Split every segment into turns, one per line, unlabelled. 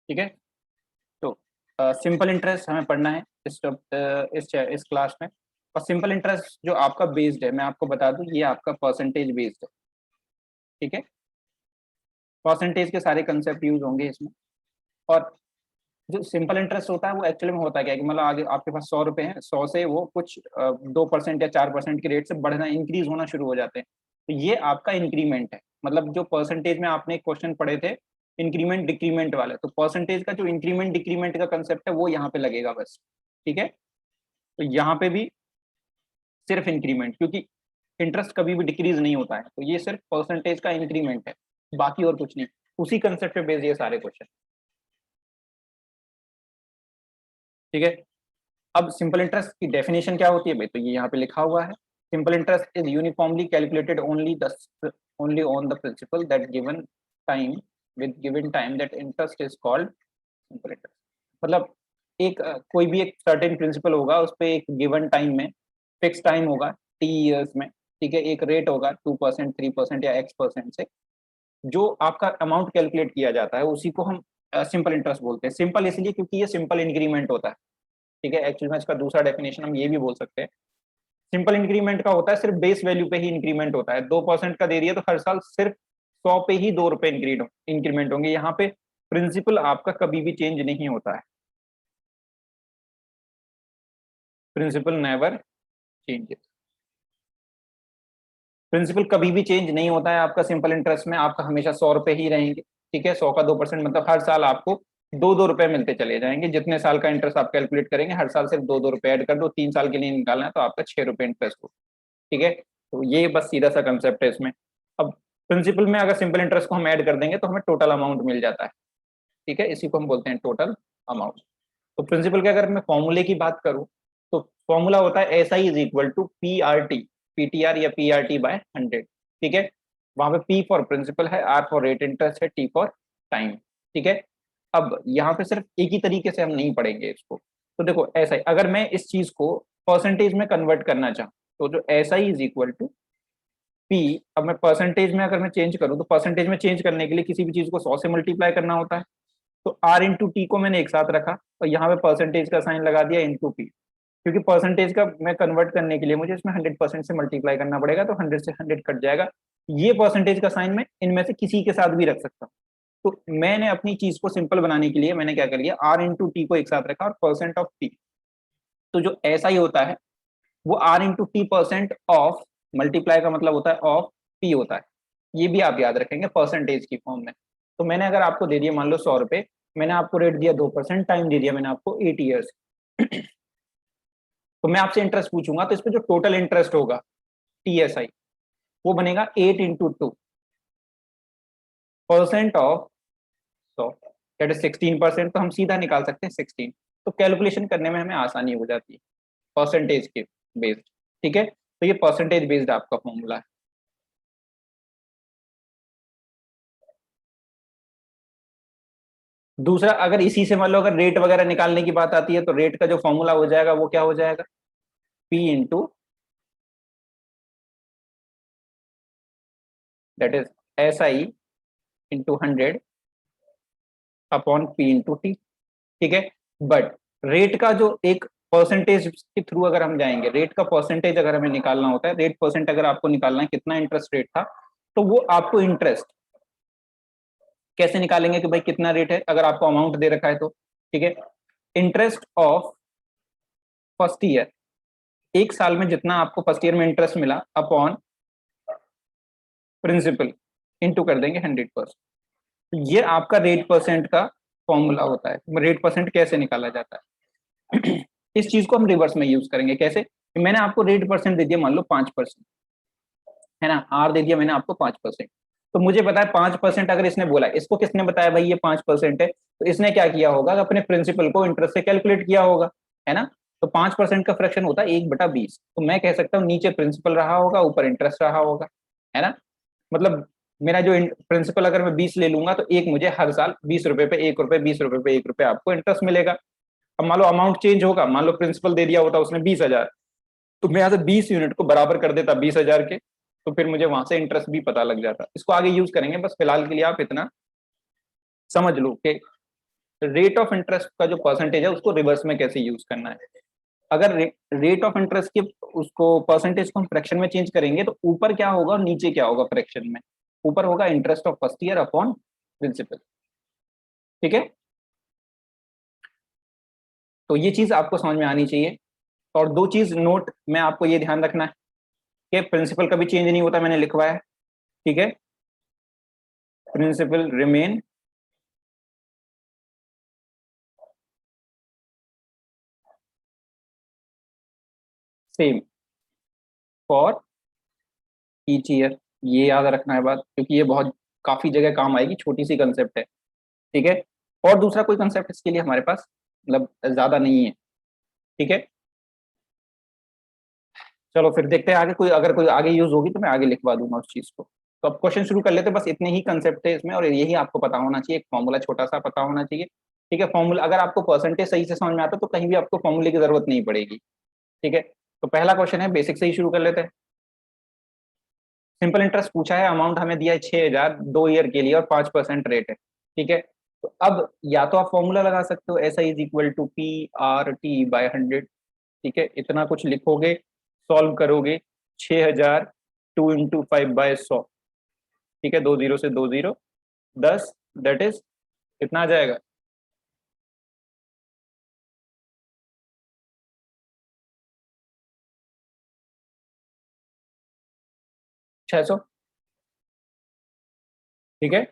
ठीक है। तो सिंपल इंटरेस्ट हमें पढ़ना है इस क्लास में। और सिंपल इंटरेस्ट जो आपका बेस्ड है, मैं आपको बता दूं, ये आपका परसेंटेज बेस्ड है। ठीक है, परसेंटेज के सारे कंसेप्ट यूज होंगे इसमें। और जो सिंपल इंटरेस्ट होता है वो एक्चुअली में होता क्या है कि मतलब आगे आपके पास 100 रुपए हैं, 100 से वो कुछ 2% या 4% के रेट से बढ़ना, इंक्रीज होना शुरू हो जाते हैं। तो ये आपका इंक्रीमेंट है। मतलब जो परसेंटेज में आपने क्वेश्चन पढ़े थे इंक्रीमेंट डिक्रीमेंट वाले, तो परसेंटेज का जो इंक्रीमेंट डिक्रीमेंट का कंसेप्ट है वो यहाँ पे लगेगा बस। ठीक है, तो यहाँ पे भी सिर्फ इंक्रीमेंट, क्योंकि इंटरेस्ट कभी भी डिक्रीज नहीं होता है, तो ये सिर्फ परसेंटेज का इंक्रीमेंट है, बाकी और कुछ नहीं। उसी कंसेप्ट पे बेस्ड ये सारे क्वेश्चन। ठीक है, अब सिंपल इंटरेस्ट की डेफिनेशन क्या होती है भाई, तो ये यहाँ पे लिखा हुआ है। Simple interest is uniformly calculated only on the principal that given time, with given time that interest is called simple interest. मतलब एक कोई भी एक सर्टेन प्रिंसिपल होगा, उस पर एक गिवन टाइम में फिक्स टाइम होगा टी ईयर्स में। ठीक है, एक रेट होगा 2%, 3% या X% से जो आपका अमाउंट कैलकुलेट किया जाता है, उसी को हम सिंपल इंटरेस्ट बोलते हैं। सिंपल इसलिए क्योंकि ये सिंपल इंक्रीमेंट होता है। ठीक है, एक्चुअली में इसका दूसरा डेफिनेशन हम ये भी बोल सकते हैं। सिंपल इंक्रीमेंट का होता है सिर्फ बेस वैल्यू पे ही इंक्रीमेंट होता है। 2% का दे रही है तो हर साल सिर्फ 100 पे ही 2 रुपए इंक्रीमेंट होंगे। यहाँ पे प्रिंसिपल आपका कभी भी चेंज नहीं होता है। Principal never changes. प्रिंसिपल कभी भी चेंज नहीं होता है आपका सिंपल इंटरेस्ट में, आपका हमेशा 100 रुपए ही रहेंगे। ठीक है, 100 का 2% मतलब हर साल आपको 2-2 रुपए मिलते चले जाएंगे। जितने साल का इंटरेस्ट आप कैलकुलेट करेंगे हर साल सिर्फ 2-2 रुपए ऐड कर दो। 3 साल के लिए निकालना है तो आपका 6 रुपए इंटरेस्ट हो। ठीक है, तो ये बस सीधा सा कंसेप्ट है इसमें। अब प्रिंसिपल में अगर सिंपल इंटरेस्ट को हम ऐड कर देंगे तो हमें टोटल अमाउंट मिल जाता है। ठीक है, इसी को हम बोलते हैं टोटल अमाउंट। तो प्रिंसिपल के अगर मैं फॉर्मूले की बात करूं तो फॉर्मूला होता है S I is equal to P R T, पीटीआर या पी आर टी बाय 100। ठीक है, वहां पे पी फॉर प्रिंसिपल है, आर फॉर रेट इंटरेस्ट है, टी फॉर टाइम। ठीक है, अब यहाँ पे सिर्फ एक ही तरीके से हम नहीं पढ़ेंगे इसको। तो देखो ऐसा ही अगर मैं इस चीज को परसेंटेज में कन्वर्ट करना चाहूँ तो जो S I is equal to P, अब मैं परसेंटेज में अगर मैं चेंज करूँ तो परसेंटेज में चेंज करने के लिए किसी भी चीज को 100 से मल्टीप्लाई करना होता है। तो आर इंटू टी को मैंने एक साथ रखा और यहाँ पे परसेंटेज का साइन लगा दिया इंटू पी, क्योंकि परसेंटेज का मैं कन्वर्ट करने के लिए मुझे इसमें 100% से मल्टीप्लाई करना पड़ेगा, तो 100 से 100 कट जाएगा। ये परसेंटेज का साइन मैं इनमें से किसी के साथ भी रख सकता हूँ। तो मैंने अपनी चीज को सिंपल बनाने के लिए मैंने क्या कर लिया, आर इंटू टी को एक साथ रखा और परसेंट ऑफ टी। तो जो ऐसा ही होता है वो R into T percent of, multiply का मतलब होता है ऑफ पी होता है। ये भी आप याद रखेंगे परसेंटेज की फॉर्म में। तो मैंने अगर आपको दे दिया मान लो 100 रुपए, मैंने आपको रेट दिया 2%, टाइम दे दिया मैंने आपको 8 ईयर्स। तो मैं आपसे इंटरेस्ट पूछूंगा तो इस पर जो टोटल इंटरेस्ट होगा टी एस आई वो बनेगा 8 इंटू 2% ऑफ 100, दैट इज 16%। तो हम सीधा निकाल सकते हैं 16। तो कैलकुलेशन करने में हमें आसानी हो जाती है परसेंटेज के बेस्ड। ठीक है, तो ये परसेंटेज बेस्ड आपका फॉर्मूला है। दूसरा, अगर इसी से मान लो अगर रेट वगैरह निकालने की बात आती है तो रेट का जो फॉर्मूला हो जाएगा वो क्या हो जाएगा, P into, that is S I into 100 upon P into T. ठीक है, बट रेट का जो एक परसेंटेज के थ्रू अगर हम जाएंगे, रेट का परसेंटेज अगर हमें निकालना होता है, रेट परसेंट अगर आपको निकालना है कितना इंटरेस्ट रेट था, तो वो आपको इंटरेस्ट कैसे निकालेंगे कि भाई कितना रेट है, अगर आपको अमाउंट दे रखा है तो। ठीक है, इंटरेस्ट ऑफ फर्स्ट ईयर, एक साल में जितना आपको फर्स्ट ईयर में इंटरेस्ट मिला अपॉन प्रिंसिपल इंटू कर देंगे 100%। ये आपका रेट परसेंट का फॉर्मूला होता है। रेट परसेंट कैसे निकाला जाता है इस चीज को हम रिवर्स में यूज करेंगे। कैसे, मैंने आपको रेट परसेंट दे दिया मान लो 5%, है ना, आर दे दिया मैंने आपको 5%। तो मुझे पता है 5% अगर इसने बोला, इसको किसने बताया भाई ये 5% है, तो इसने क्या किया होगा, अपने प्रिंसिपल को इंटरेस्ट से कैलकुलेट किया होगा, है ना। तो 5% का फ्रैक्शन होता है 1/20। तो मैं कह सकता हूँ नीचे प्रिंसिपल रहा होगा, ऊपर इंटरेस्ट रहा होगा, है ना। मतलब मेरा जो प्रिंसिपल अगर मैं 20 ले लूंगा तो एक मुझे हर साल 20 रुपए पे 1 रुपए, 20 रुपए पे 1 रुपए आपको इंटरेस्ट मिलेगा। अब मान लो अमाउंट चेंज होगा, मान लो प्रिंसिपल दे दिया होता उसने 20,000, तो मैं यहाँ से 20 यूनिट को बराबर कर देता 20,000 के, तो फिर मुझे वहां से इंटरेस्ट भी पता लग जाता। इसको आगे यूज करेंगे, बस फिलहाल के लिए आप इतना समझ लो कि रेट ऑफ इंटरेस्ट का जो परसेंटेज है उसको रिवर्स में कैसे यूज करना है। अगर रेट ऑफ इंटरेस्ट के उसको परसेंटेज को हम फ्रैक्शन में चेंज करेंगे तो ऊपर क्या होगा और नीचे क्या होगा फ्रैक्शन में, ऊपर होगा interest of first year upon principal. ठीक है, तो ये चीज आपको समझ में आनी चाहिए। और दो चीज नोट में आपको ये ध्यान रखना है कि प्रिंसिपल कभी चेंज नहीं होता, मैंने लिखवाया है। ठीक है, principal remain same for each year. ये याद रखना है बात, क्योंकि ये बहुत काफी जगह काम आएगी, छोटी सी कंसेप्ट है। ठीक है, और दूसरा कोई कंसेप्ट इसके लिए हमारे पास मतलब ज्यादा नहीं है। ठीक है, चलो फिर देखते हैं आगे, कोई अगर कोई आगे यूज होगी तो मैं आगे लिखवा दूंगा उस चीज को। तो अब क्वेश्चन शुरू कर लेते हैं। बस इतने ही कंसेप्ट है इसमें और यही आपको पता होना चाहिए, एक फॉर्मूला छोटा सा पता होना चाहिए। ठीक है, फॉर्मूला अगर आपको परसेंटेज सही से समझ में आता है तो कहीं भी आपको फॉर्मूले की जरूरत नहीं पड़ेगी। ठीक है, तो पहला क्वेश्चन है, बेसिक से ही शुरू कर लेते हैं। सिंपल इंटरेस्ट पूछा है, अमाउंट हमें दिया है 6,000 2 ईयर के लिए और 5% रेट है। ठीक है, तो अब या तो आप फॉर्मूला लगा सकते हो, ऐसा इज इक्वल टू PRT/100। ठीक है, इतना कुछ लिखोगे, सॉल्व करोगे, 6,000 2 × 5/100। ठीक है, 2 जीरो से 2 जीरो 10, दैट इज कितना आ जाएगा, 600। ठीक है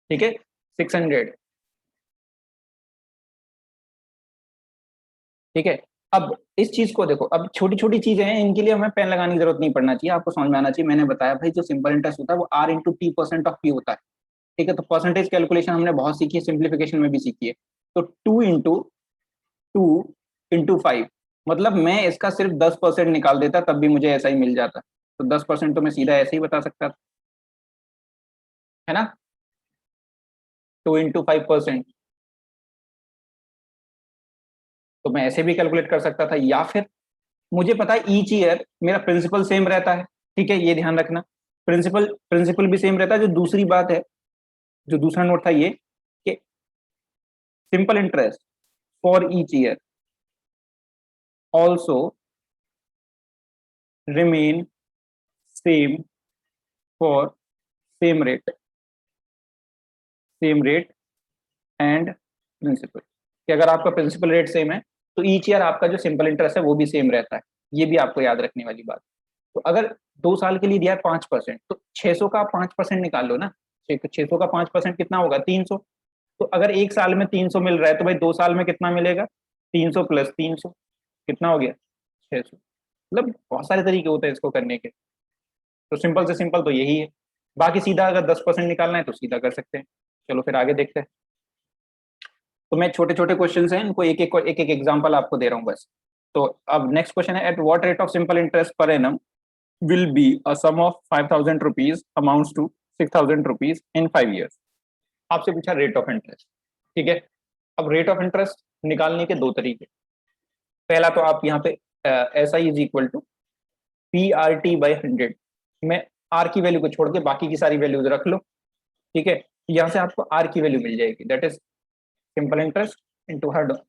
ठीक है, 600। ठीक है, अब इस चीज को देखो, अब छोटी छोटी चीजें हैं, इनके लिए हमें पेन लगाने की जरूरत नहीं पड़ना चाहिए, आपको समझ में आना चाहिए। मैंने बताया भाई, जो सिंपल इंटरेस्ट होता है वो R × T% ऑफ P होता है। ठीक है, तो परसेंटेज कैलकुलेशन हमने बहुत सीखी है, सिंप्लीफिकेशन में भी सीखी है। तो 2 × 2 × 5, मतलब मैं इसका सिर्फ 10% निकाल देता तब भी मुझे ऐसा ही मिल जाता। तो 10% तो मैं सीधा ऐसे ही बता सकता था, है ना। 2 × 5%, तो मैं ऐसे भी कैलकुलेट कर सकता था, या फिर मुझे पता है ईच ईयर मेरा प्रिंसिपल सेम रहता है। ठीक है, ये ध्यान रखना, प्रिंसिपल प्रिंसिपल भी सेम रहता है। जो दूसरी बात है, जो दूसरा नोट था ये कि simple interest for each year also remain same for same rate and principal. कि अगर आपका प्रिंसिपल रेट सेम है तो ईच ईयर आपका जो सिंपल इंटरेस्ट है वो भी सेम रहता है। ये भी आपको याद रखने वाली बात। तो अगर 2 साल के लिए दिया है 5%, तो 600 का 5% निकाल लो ना। 600 का 5% कितना होगा, 300। तो अगर 1 साल में 300 मिल रहा है तो भाई 2 साल में कितना मिलेगा, 300 + 300 कितना हो गया, 600। मतलब बहुत सारे तरीके होते हैं इसको करने के, तो सिंपल से सिंपल तो यही है। बाकी सीधा अगर 10% निकालना है तो सीधा कर सकते हैं। चलो फिर आगे देखते हैं। तो मैं छोटे छोटे क्वेश्चन हैं, इनको एक एक एग्जाम्पल आपको दे रहा हूँ बस। तो अब नेक्स्ट क्वेश्चन है, at what rate of simple interest per annum will be a sum of 5,000 rupees amounts to 6,000 rupees in 5 years। आपसे पूछा रेट ऑफ इंटरेस्ट। ठीक है, अब रेट ऑफ इंटरेस्ट निकालने के दो तरीके। पहला तो आप यहाँ पे S I is equal to PRT/100 में आर की वैल्यू को छोड़ के बाकी की सारी वैल्यूज रख लो। ठीक है, यहाँ से आपको आर की वैल्यू मिल जाएगी, that is simple interest into 100/P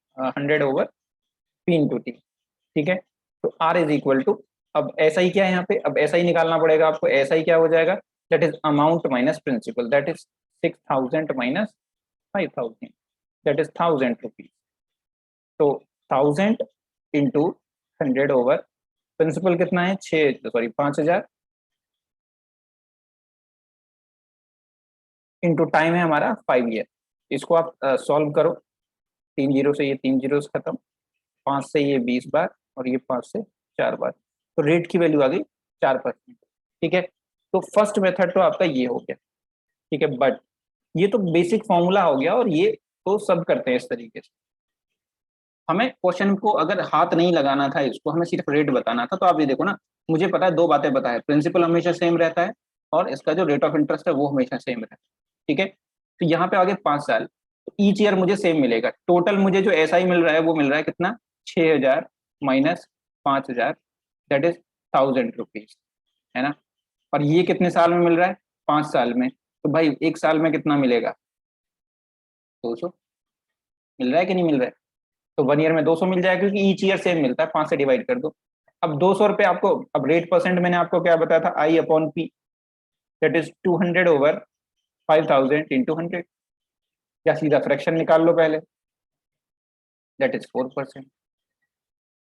× T। ठीक है, तो आर इज इक्वल टू, अब ऐसा ही क्या है यहाँ पे, अब ऐसा ही निकालना पड़ेगा आपको। ऐसा ही क्या हो जाएगा, that is amount minus principal, that is 6,000 minus 5,000, that is 1,000 rupees. तो 1,000 × 100 प्रिंसिपल कितना है, 5,000 इंटू टाइम है हमारा 5 ईयर। इसको आप सॉल्व करो, 3 जीरो से ये 3 जीरो खत्म, 5 से ये 20 बार और ये 5 से 4 बार, तो रेट की वैल्यू आ गई 4%। ठीक है, तो फर्स्ट मेथड तो आपका ये हो गया। ठीक है, बट ये तो बेसिक फॉर्मूला हो गया और ये तो सब करते हैं इस तरीके से। हमें क्वेश्चन को अगर हाथ नहीं लगाना था, इसको हमें सिर्फ रेट बताना था, तो आप ये देखो ना, मुझे पता है दो बातें पता है, प्रिंसिपल हमेशा सेम रहता है और इसका जो रेट ऑफ इंटरेस्ट है वो हमेशा सेम रहता है। ठीक है, तो यहाँ पे आगे 5 साल, तो ईच ईयर मुझे सेम मिलेगा। टोटल मुझे जो ऐसा ही मिल रहा है वो मिल रहा है कितना, 6,000 माइनस 5,000, दैट इज 1,000 रुपीज, है ना। और ये कितने साल में मिल रहा है, 5 साल में। तो भाई 1 साल में कितना मिलेगा, 200 मिल रहा है कि नहीं मिल रहा है। तो 1 ईयर में 200 मिल जाएगा, क्योंकि ईच ईयर सेम मिलता है, 5 से डिवाइड कर दो। अब 200 रुपये आपको, अब रेट परसेंट मैंने आपको क्या बताया था, I upon P, that is 200/5000 into 100, या सीधा फ्रैक्शन निकाल लो पहले, दैट इज 4%।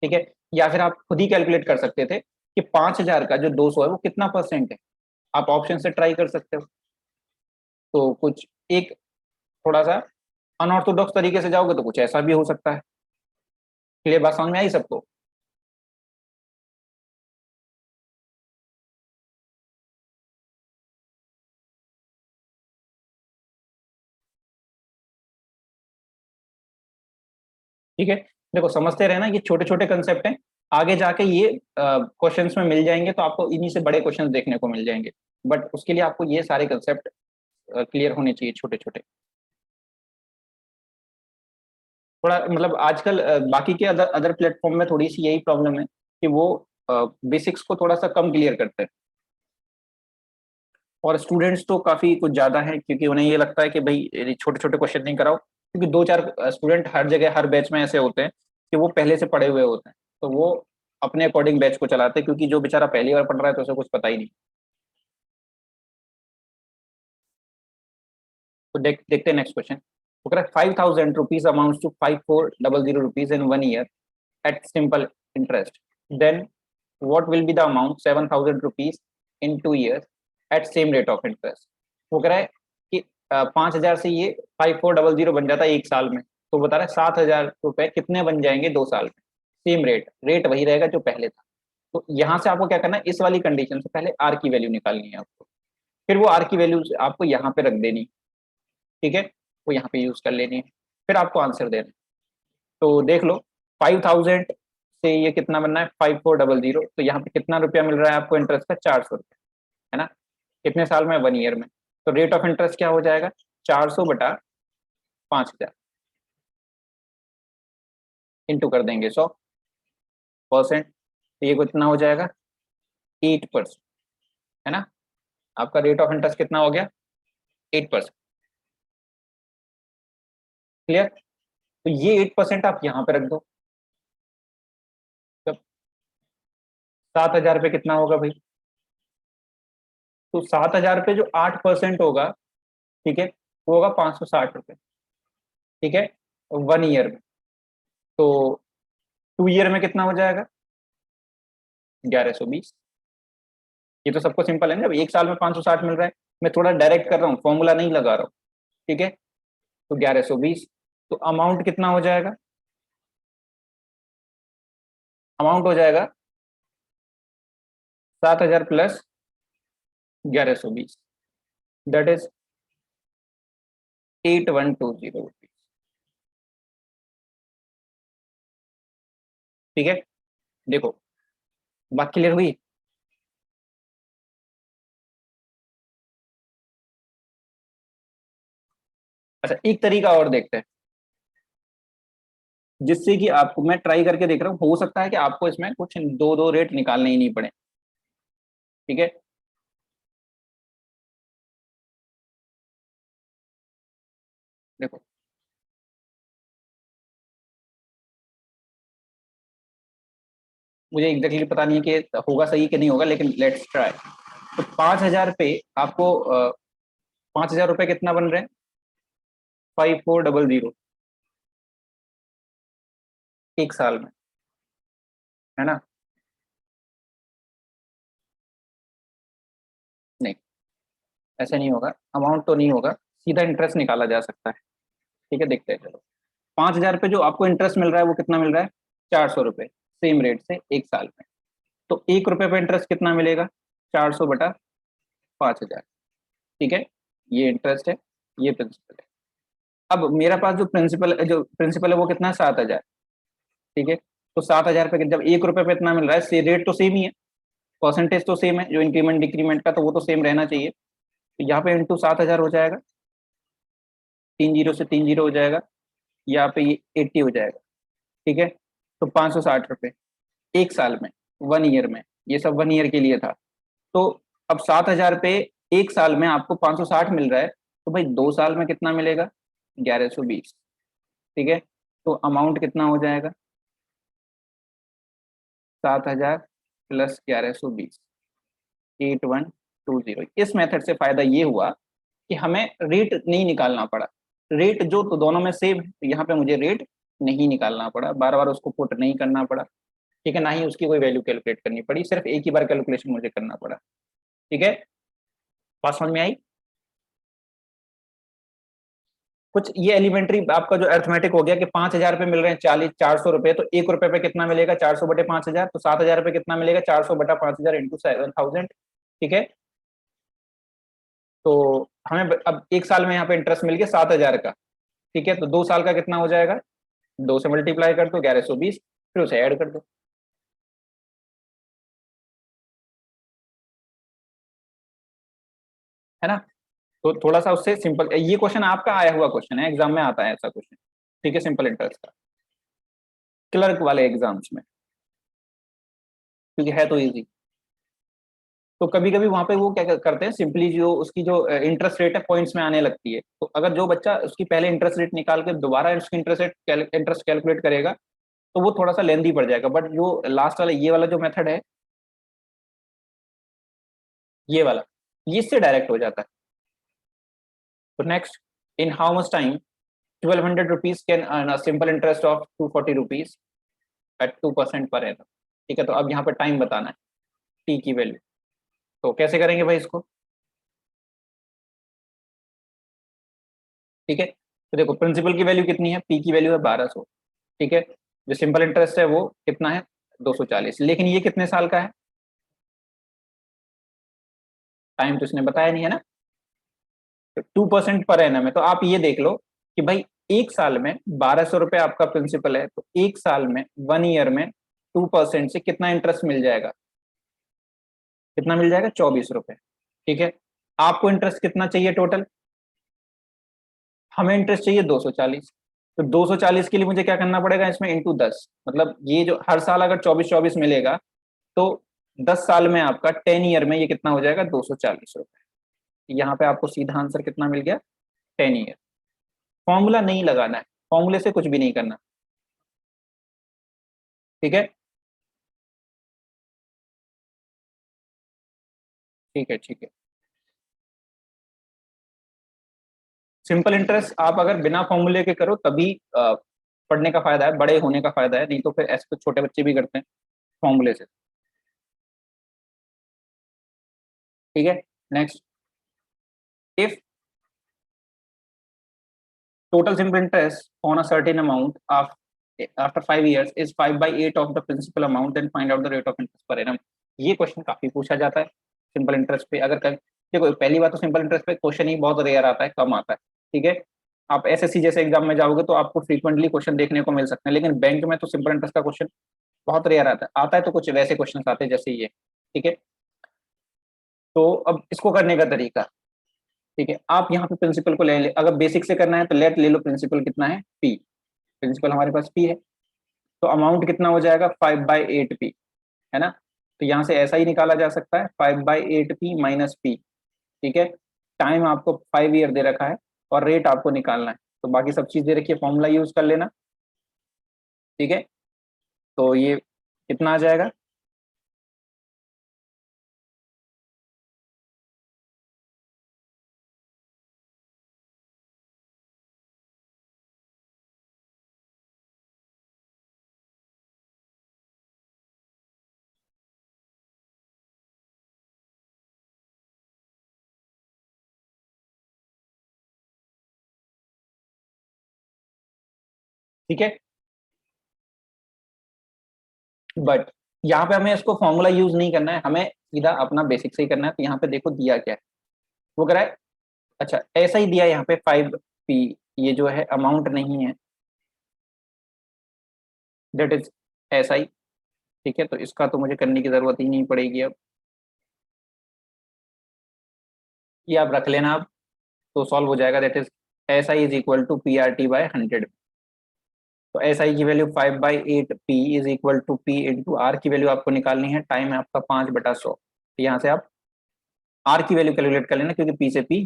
ठीक है, या फिर आप खुद ही कैलकुलेट कर सकते थे कि 5,000 का जो 200 है वो कितना परसेंट है, आप ऑप्शन से ट्राई कर सकते हो। तो कुछ एक थोड़ा सा अनऑर्थोडॉक्स तरीके से जाओगे तो कुछ ऐसा भी हो सकता है। क्लियर, बात समझ में आई सबको। ठीक है, देखो समझते रहे ना, ये छोटे छोटे कंसेप्ट हैं, आगे जाके ये क्वेश्चंस में मिल जाएंगे, तो आपको इन्हीं से बड़े क्वेश्चंस देखने को मिल जाएंगे। बट उसके लिए आपको ये सारे कंसेप्ट क्लियर होने चाहिए, छोटे छोटे। थोड़ा मतलब आजकल बाकी के अदर अदर प्लेटफॉर्म में थोड़ी सी यही प्रॉब्लम है कि वो बेसिक्स को थोड़ा सा कम क्लियर करते हैं, और स्टूडेंट्स तो काफी कुछ ज्यादा है, क्योंकि उन्हें ये लगता है कि भाई छोटे छोटे क्वेश्चन नहीं कराओ, क्योंकि 2-4 स्टूडेंट हर जगह हर बैच में ऐसे होते हैं कि वो पहले से पढ़े हुए होते हैं, तो वो अपने अकॉर्डिंग बैच को चलाते हैं, क्योंकि जो बेचारा पहली बार पढ़ रहा है तो उसे कुछ पता ही नहीं। तो देखते हैं नेक्स्ट क्वेश्चन। तो कह रहा है 5,000 rupees amount to 5400 rupees in 1 year at simple interest, then what will be the amount 7,000 rupees in 2 years at same rate of interest. वो कह रहा है कि 5,000 से ये 5400 बन जाता है 1 साल में, तो बता रहा है 7,000 रुपए कितने बन जाएंगे 2 साल में, सेम रेट, रेट वही रहेगा जो पहले था। तो यहाँ से आपको क्या करना है, इस वाली कंडीशन से पहले आर की वैल्यू निकालनी है आपको, फिर वो आर की वैल्यू आपको यहाँ पे रख देनी। ठीक है, वो यहाँ पे यूज कर लेनी है, फिर आपको आंसर देना है। तो देख लो, 5,000 से ये कितना बनना है, 5400, तो यहाँ पे कितना रुपया मिल रहा है आपको इंटरेस्ट का, 400 रुपये, है ना। कितने साल में, 1 ईयर में। तो रेट ऑफ इंटरेस्ट क्या हो जाएगा, 400/5,000, इंटू कर देंगे 100%, तो ये कितना हो जाएगा, 8%, है ना। आपका रेट ऑफ इंटरेस्ट कितना हो गया, 8%। क्लियर, तो ये 8% आप यहाँ पे रख दो। तब 7,000 पे कितना होगा भाई, तो 7,000 पे जो 8% होगा, ठीक है, वो होगा 560 रुपये। ठीक है, 1 ईयर में। तो 2 ईयर में कितना हो जाएगा, 1120। ये तो सबको सिंपल है ना, जब 1 साल में 560 मिल रहा है, मैं थोड़ा डायरेक्ट कर रहा हूँ, फॉर्मूला नहीं लगा रहा हूँ। ठीक है, तो 1120, तो अमाउंट कितना हो जाएगा, अमाउंट हो जाएगा 7,000 प्लस 1120, दैट इज 8120 रुपीज। ठीक है, देखो बात क्लियर हुई। अच्छा, एक तरीका और देखते हैं, जिससे कि आपको, मैं ट्राई करके देख रहा हूँ, हो सकता है कि आपको इसमें कुछ दो दो रेट निकालने ही नहीं पड़े। ठीक है, देखो मुझे एग्जैक्टली पता नहीं है कि होगा सही कि नहीं होगा, लेकिन लेट्स ट्राई। तो 5,000 पे आपको 5,000 रुपये कितना बन रहे हैं, 5400, 1 साल में, है ना। नहीं, ऐसे नहीं होगा, अमाउंट तो नहीं होगा, सीधा इंटरेस्ट निकाला जा सकता है। ठीक है, देखते हैं, चलो। 5,000 पे जो आपको इंटरेस्ट मिल रहा है वो कितना मिल रहा है, 400 रुपये, सेम रेट से 1 साल में। तो 1 रुपये पे इंटरेस्ट कितना मिलेगा, 400/5,000। ठीक है, ये इंटरेस्ट है, ये प्रिंसिपल है। अब मेरा पास जो प्रिंसिपल है वो कितना है, 7,000। ठीक है, तो 7,000 पे जब 1 रुपये पे इतना मिल रहा है, रेट तो सेम ही है, परसेंटेज तो सेम है, जो इंक्रीमेंट डिक्रीमेंट का, तो वो तो सेम रहना चाहिए। तो यहाँ पे इंटू 7,000 हो जाएगा, 30 से 30 हो जाएगा, यहाँ पे ये 80 हो जाएगा। ठीक है, तो 560 रुपये 1 साल में, 1 ईयर में, ये सब 1 ईयर के लिए था। तो अब 7,000 पे एक साल में आपको 560 मिल रहा है, तो भाई 2 साल में कितना मिलेगा? 1120। ठीक है, तो अमाउंट कितना हो जाएगा? 7,000 प्लस 1120, 8120। इस मेथड से फायदा ये हुआ कि हमें रेट नहीं निकालना पड़ा। रेट जो तो दोनों में सेम है, तो यहाँ पे मुझे रेट नहीं निकालना पड़ा, बार बार उसको पुट नहीं करना पड़ा। ठीक है, ना ही उसकी कोई वैल्यू कैलकुलेट करनी पड़ी, सिर्फ एक ही बार कैलकुलेशन मुझे करना पड़ा। ठीक है, बात समझ में आई? कुछ ये एलिमेंट्री आपका जो अर्थमेटिक हो गया कि 5,000 रुपए मिल रहे हैं, 400 रुपए, तो 1 रुपए पे कितना मिलेगा? 400/5,000, तो 7,000 रुपए कितना मिलेगा? 400/5,000 इंटू 7,000। ठीक है, तो हमें अब एक साल में यहाँ पे इंटरेस्ट मिल गया 7,000 का। ठीक है, तो 2 साल का कितना हो जाएगा? 2 से मल्टीप्लाई कर दो, 1120, फिर उसे ऐड कर दो। है ना? तो थोड़ा सा उससे सिंपल, ये क्वेश्चन आपका आया हुआ क्वेश्चन है, एग्जाम में आता है ऐसा क्वेश्चन। ठीक है, सिंपल इंटरेस्ट का, क्लर्क वाले एग्जाम्स में, क्योंकि है तो इजी। तो कभी कभी वहां पे वो क्या करते हैं, सिंपली जो उसकी जो इंटरेस्ट रेट है पॉइंट्स में आने लगती है, तो अगर जो बच्चा उसकी पहले इंटरेस्ट रेट निकाल के दोबारा उसकी इंटरेस्ट कैलकुलेट करेगा, तो वो थोड़ा सा लेंदी पड़ जाएगा। बट जो लास्ट वाला ये वाला जो मेथड है, ये वाला, ये इससे डायरेक्ट हो जाता है। तो next, in how much time 1,200 rupees can earn a simple interest of 240 rupees at 2% per annum. ठीक है, तो अब यहाँ पे टाइम बताना है, टी की वैल्यू। तो कैसे करेंगे भाई इसको? ठीक है, तो देखो प्रिंसिपल की वैल्यू कितनी है, पी की वैल्यू है 1200। ठीक है, जो सिंपल इंटरेस्ट है वो कितना है? 240। लेकिन ये कितने साल का है? टाइम तो इसने बताया नहीं है ना। तो 2% पर एनम है, तो आप ये देख लो कि भाई एक साल में 1,200 रुपए आपका प्रिंसिपल है, तो एक साल में 1 ईयर में 2% से कितना इंटरेस्ट मिल जाएगा? कितना मिल जाएगा? 24 रुपए। ठीक है, आपको इंटरेस्ट कितना चाहिए टोटल? हमें इंटरेस्ट चाहिए 240। तो 240 के लिए मुझे क्या करना पड़ेगा इसमें? इंटू 10। मतलब ये जो हर साल अगर 24-24 मिलेगा, तो 10 साल में आपका 10 ईयर में ये कितना हो जाएगा? 240 रुपए। यहाँ पे आपको सीधा आंसर कितना मिल गया? 10 ईयर। फॉर्मूला नहीं लगाना है, फॉर्मूले से कुछ भी नहीं करना। ठीक है, ठीक है, ठीक है। सिंपल इंटरेस्ट आप अगर बिना फॉर्मूले के करो तभी पढ़ने का फायदा है, बड़े होने का फायदा है, नहीं तो फिर ऐसे तो छोटे बच्चे भी करते हैं फॉर्मूले से। ठीक है, next, if total simple interest on a certain amount of after 5 years is 5/8 of the principal amount, then find out the rate of interest per annum। ये क्वेश्चन काफी पूछा जाता है सिंपल इंटरेस्ट पे। अगर देखो पहली बात तो सिंपल इंटरेस्ट पे क्वेश्चन ही बहुत रेयर आता है, कम आता है। ठीक है, आप एसएससी जैसे एग्जाम में जाओगे तो आपको फ्रीक्वेंटली क्वेश्चन देखने को मिल सकते हैं, लेकिन बैंक में तो सिंपल इंटरेस्ट का क्वेश्चन बहुत रेयर आता है तो कुछ वैसे क्वेश्चन आते हैं जैसे ये। ठीक है, तो अब इसको करने का तरीका, ठीक है, आप यहाँ पे प्रिंसिपल को ले अगर बेसिक से करना है तो लेट ले लो, प्रिंसिपल कितना है? पी। प्रिंसिपल हमारे पास पी है, तो अमाउंट कितना हो जाएगा? 5/8 पी, है ना? तो यहाँ से ऐसा ही निकाला जा सकता है, 5/8 पी माइनस पी। ठीक है, टाइम आपको 5 ईयर दे रखा है और रेट आपको निकालना है, तो बाकी सब चीज दे रखी है, फॉर्मूला यूज कर लेना। ठीक है, तो ये कितना आ जाएगा? ठीक है, बट यहाँ पे हमें इसको फॉर्मूला यूज नहीं करना है, हमें सीधा अपना बेसिक से ही करना है। तो यहाँ पे देखो दिया क्या है, वो करा है, अच्छा ऐसा ही दिया है यहाँ पे 5 पी, ये जो है अमाउंट नहीं है, दैट इज ऐसा ही। ठीक है, तो इसका तो मुझे करने की जरूरत ही नहीं पड़ेगी अब, ये आप रख लेना अब, तो सॉल्व हो जाएगा। That is S I is equal to PRT/100। तो एस आई की value 5/8 P is equal to P into R की वैल्यू आपको निकालनी है, टाइम है आपका 5/100। यहाँ से आप आर की वैल्यू कैलकुलेट कर लेना, क्योंकि पी से पी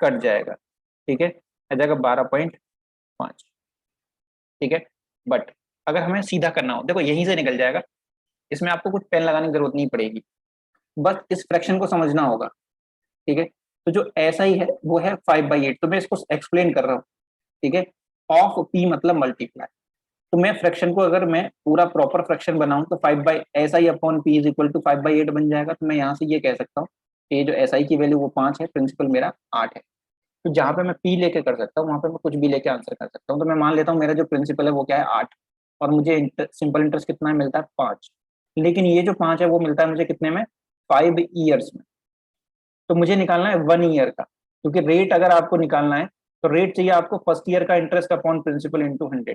कट जाएगा, ठीक है, आ जाएगा 12.5, ठीक है। बट अगर हमें सीधा करना हो, देखो यहीं से निकल जाएगा, इसमें आपको कुछ पेन लगाने की जरूरत नहीं पड़ेगी, बस इस फ्रैक्शन को समझना होगा, ठीक है। तो जो ऐसा ही है वो है 5/8, तो मैं इसको एक्सप्लेन कर रहा हूँ, ठीक है। ऑफ पी मतलब मल्टीप्लाई, तो मैं फ्रैक्शन को अगर मैं पूरा प्रॉपर फ्रैक्शन बनाऊं तो 5 by S I upon P is equal to 5/8 बन जाएगा। तो मैं यहाँ से ये कह सकता हूँ कि ये जो एस आई की वैल्यू वो 5 है, प्रिंसिपल मेरा 8 है। तो जहां पे मैं पी लेके कर सकता हूँ वहां पे मैं कुछ भी लेके आंसर कर सकता हूँ। तो मैं मान लेता हूँ मेरा जो प्रिंसिपल है वो क्या है, 8, और मुझे सिंपल इंटरेस्ट कितना मिलता है, 5। लेकिन ये जो 5 है वो मिलता है मुझे कितने में, 5 ईयर्स में। तो मुझे निकालना है 1 ईयर का, क्योंकि रेट अगर आपको निकालना है तो रेट चाहिए आपको फर्स्ट ईयर का इंटरेस्ट अपॉन प्रिंसिपल इंटू 100,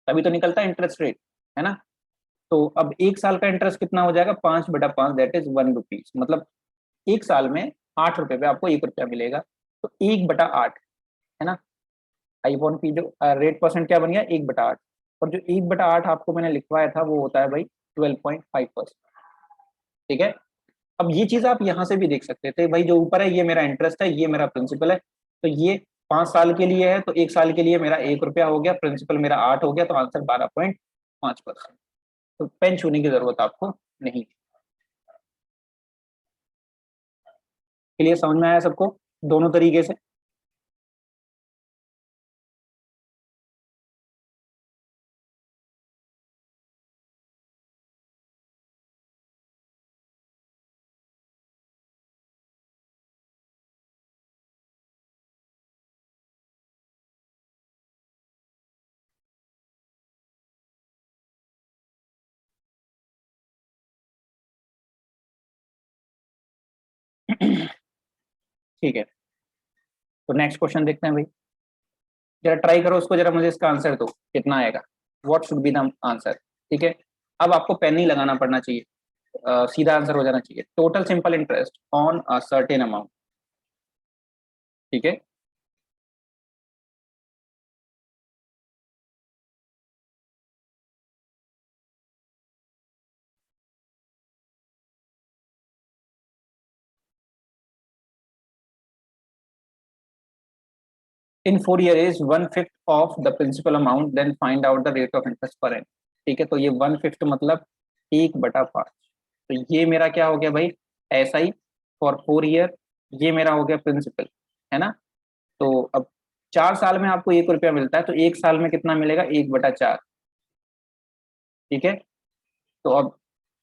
तभी तो निकलता है इंटरेस्ट रेट, है ना। तो अब एक साल का इंटरेस्ट कितना हो जाएगा, 5/5, दैट इज 1 रुपीज। मतलब एक साल में 8 रुपए पे आपको 1 रुपया मिलेगा, तो 1/8, है ना। आई पॉन की जो रेट परसेंट क्या बन गया, 1/8। और जो 1/8 आपको मैंने लिखवाया था वो होता है भाई 12.5%, ठीक है। अब ये चीज आप यहाँ से भी देख सकते थे भाई, जो ऊपर है ये मेरा इंटरेस्ट है, ये मेरा प्रिंसिपल है, तो ये 5 साल के लिए है, तो एक साल के लिए मेरा 1 रुपया हो गया, प्रिंसिपल मेरा 8 हो गया, तो आंसर 12.5%। तो पेन छूने की जरूरत आपको नहीं। क्लियर, समझ में आया सबको दोनों तरीके से। ठीक है, तो नेक्स्ट क्वेश्चन देखते हैं भाई। जरा ट्राई करो उसको, जरा मुझे इसका आंसर दो कितना आएगा, what should be the answer, ठीक है। अब आपको पेन नहीं लगाना पड़ना चाहिए, सीधा आंसर हो जाना चाहिए। Total simple interest on a certain amount, ठीक है। In 4 year is 1/5 of the principal amount, then find out the rate of interest per annum, ठीक है। तो ये 1/5 मतलब 1/5, तो ये मेरा क्या हो गया भाई, ऐसा ही फॉर 4 ईयर, ये मेरा हो गया प्रिंसिपल, है ना। तो अब 4 साल में आपको 1 रुपया मिलता है, तो एक साल में कितना मिलेगा, 1/4, ठीक है। तो अब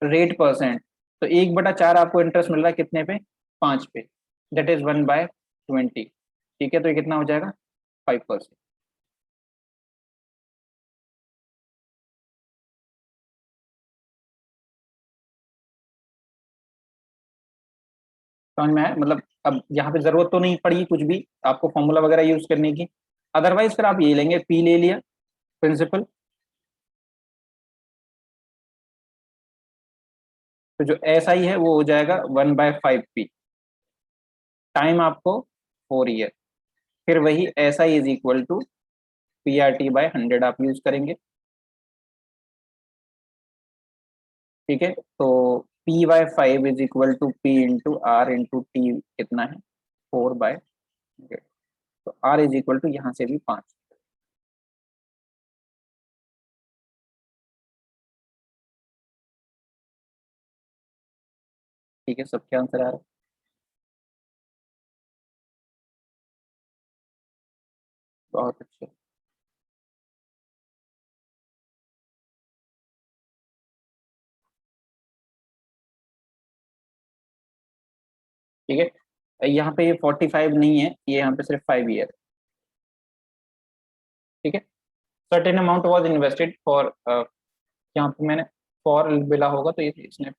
रेट परसेंट, तो 1/4 आपको इंटरेस्ट मिल रहा है कितने पे, 5 पे, दैट इज 1/20, ठीक है। तो ये कितना हो जाएगा, 5%। समझ में आया, मतलब अब यहाँ पे जरूरत तो नहीं पड़ी कुछ भी आपको फॉर्मूला वगैरह यूज करने की, अदरवाइज फिर आप ये लेंगे, पी ले लिया प्रिंसिपल, तो जो ऐसा ही है वो हो जाएगा 1/5 पी, टाइम आपको 4 ईयर, फिर वही ऐसा he is equal to PRT/100 आप यूज करेंगे, ठीक है। तो P/5 is equal to P into R into T, कितना है, 4/100, तो आर इज इक्वल टू यहाँ से भी 5, ठीक है। सबके आंसर आ रहा है, बहुत अच्छे, ठीक है। यहाँ पे ये 45 नहीं है, ये यहाँ पे सिर्फ 5 ईयर, ठीक है। Certain amount was invested for, यहाँ पे मैंने फॉर बिला होगा तो ये इसने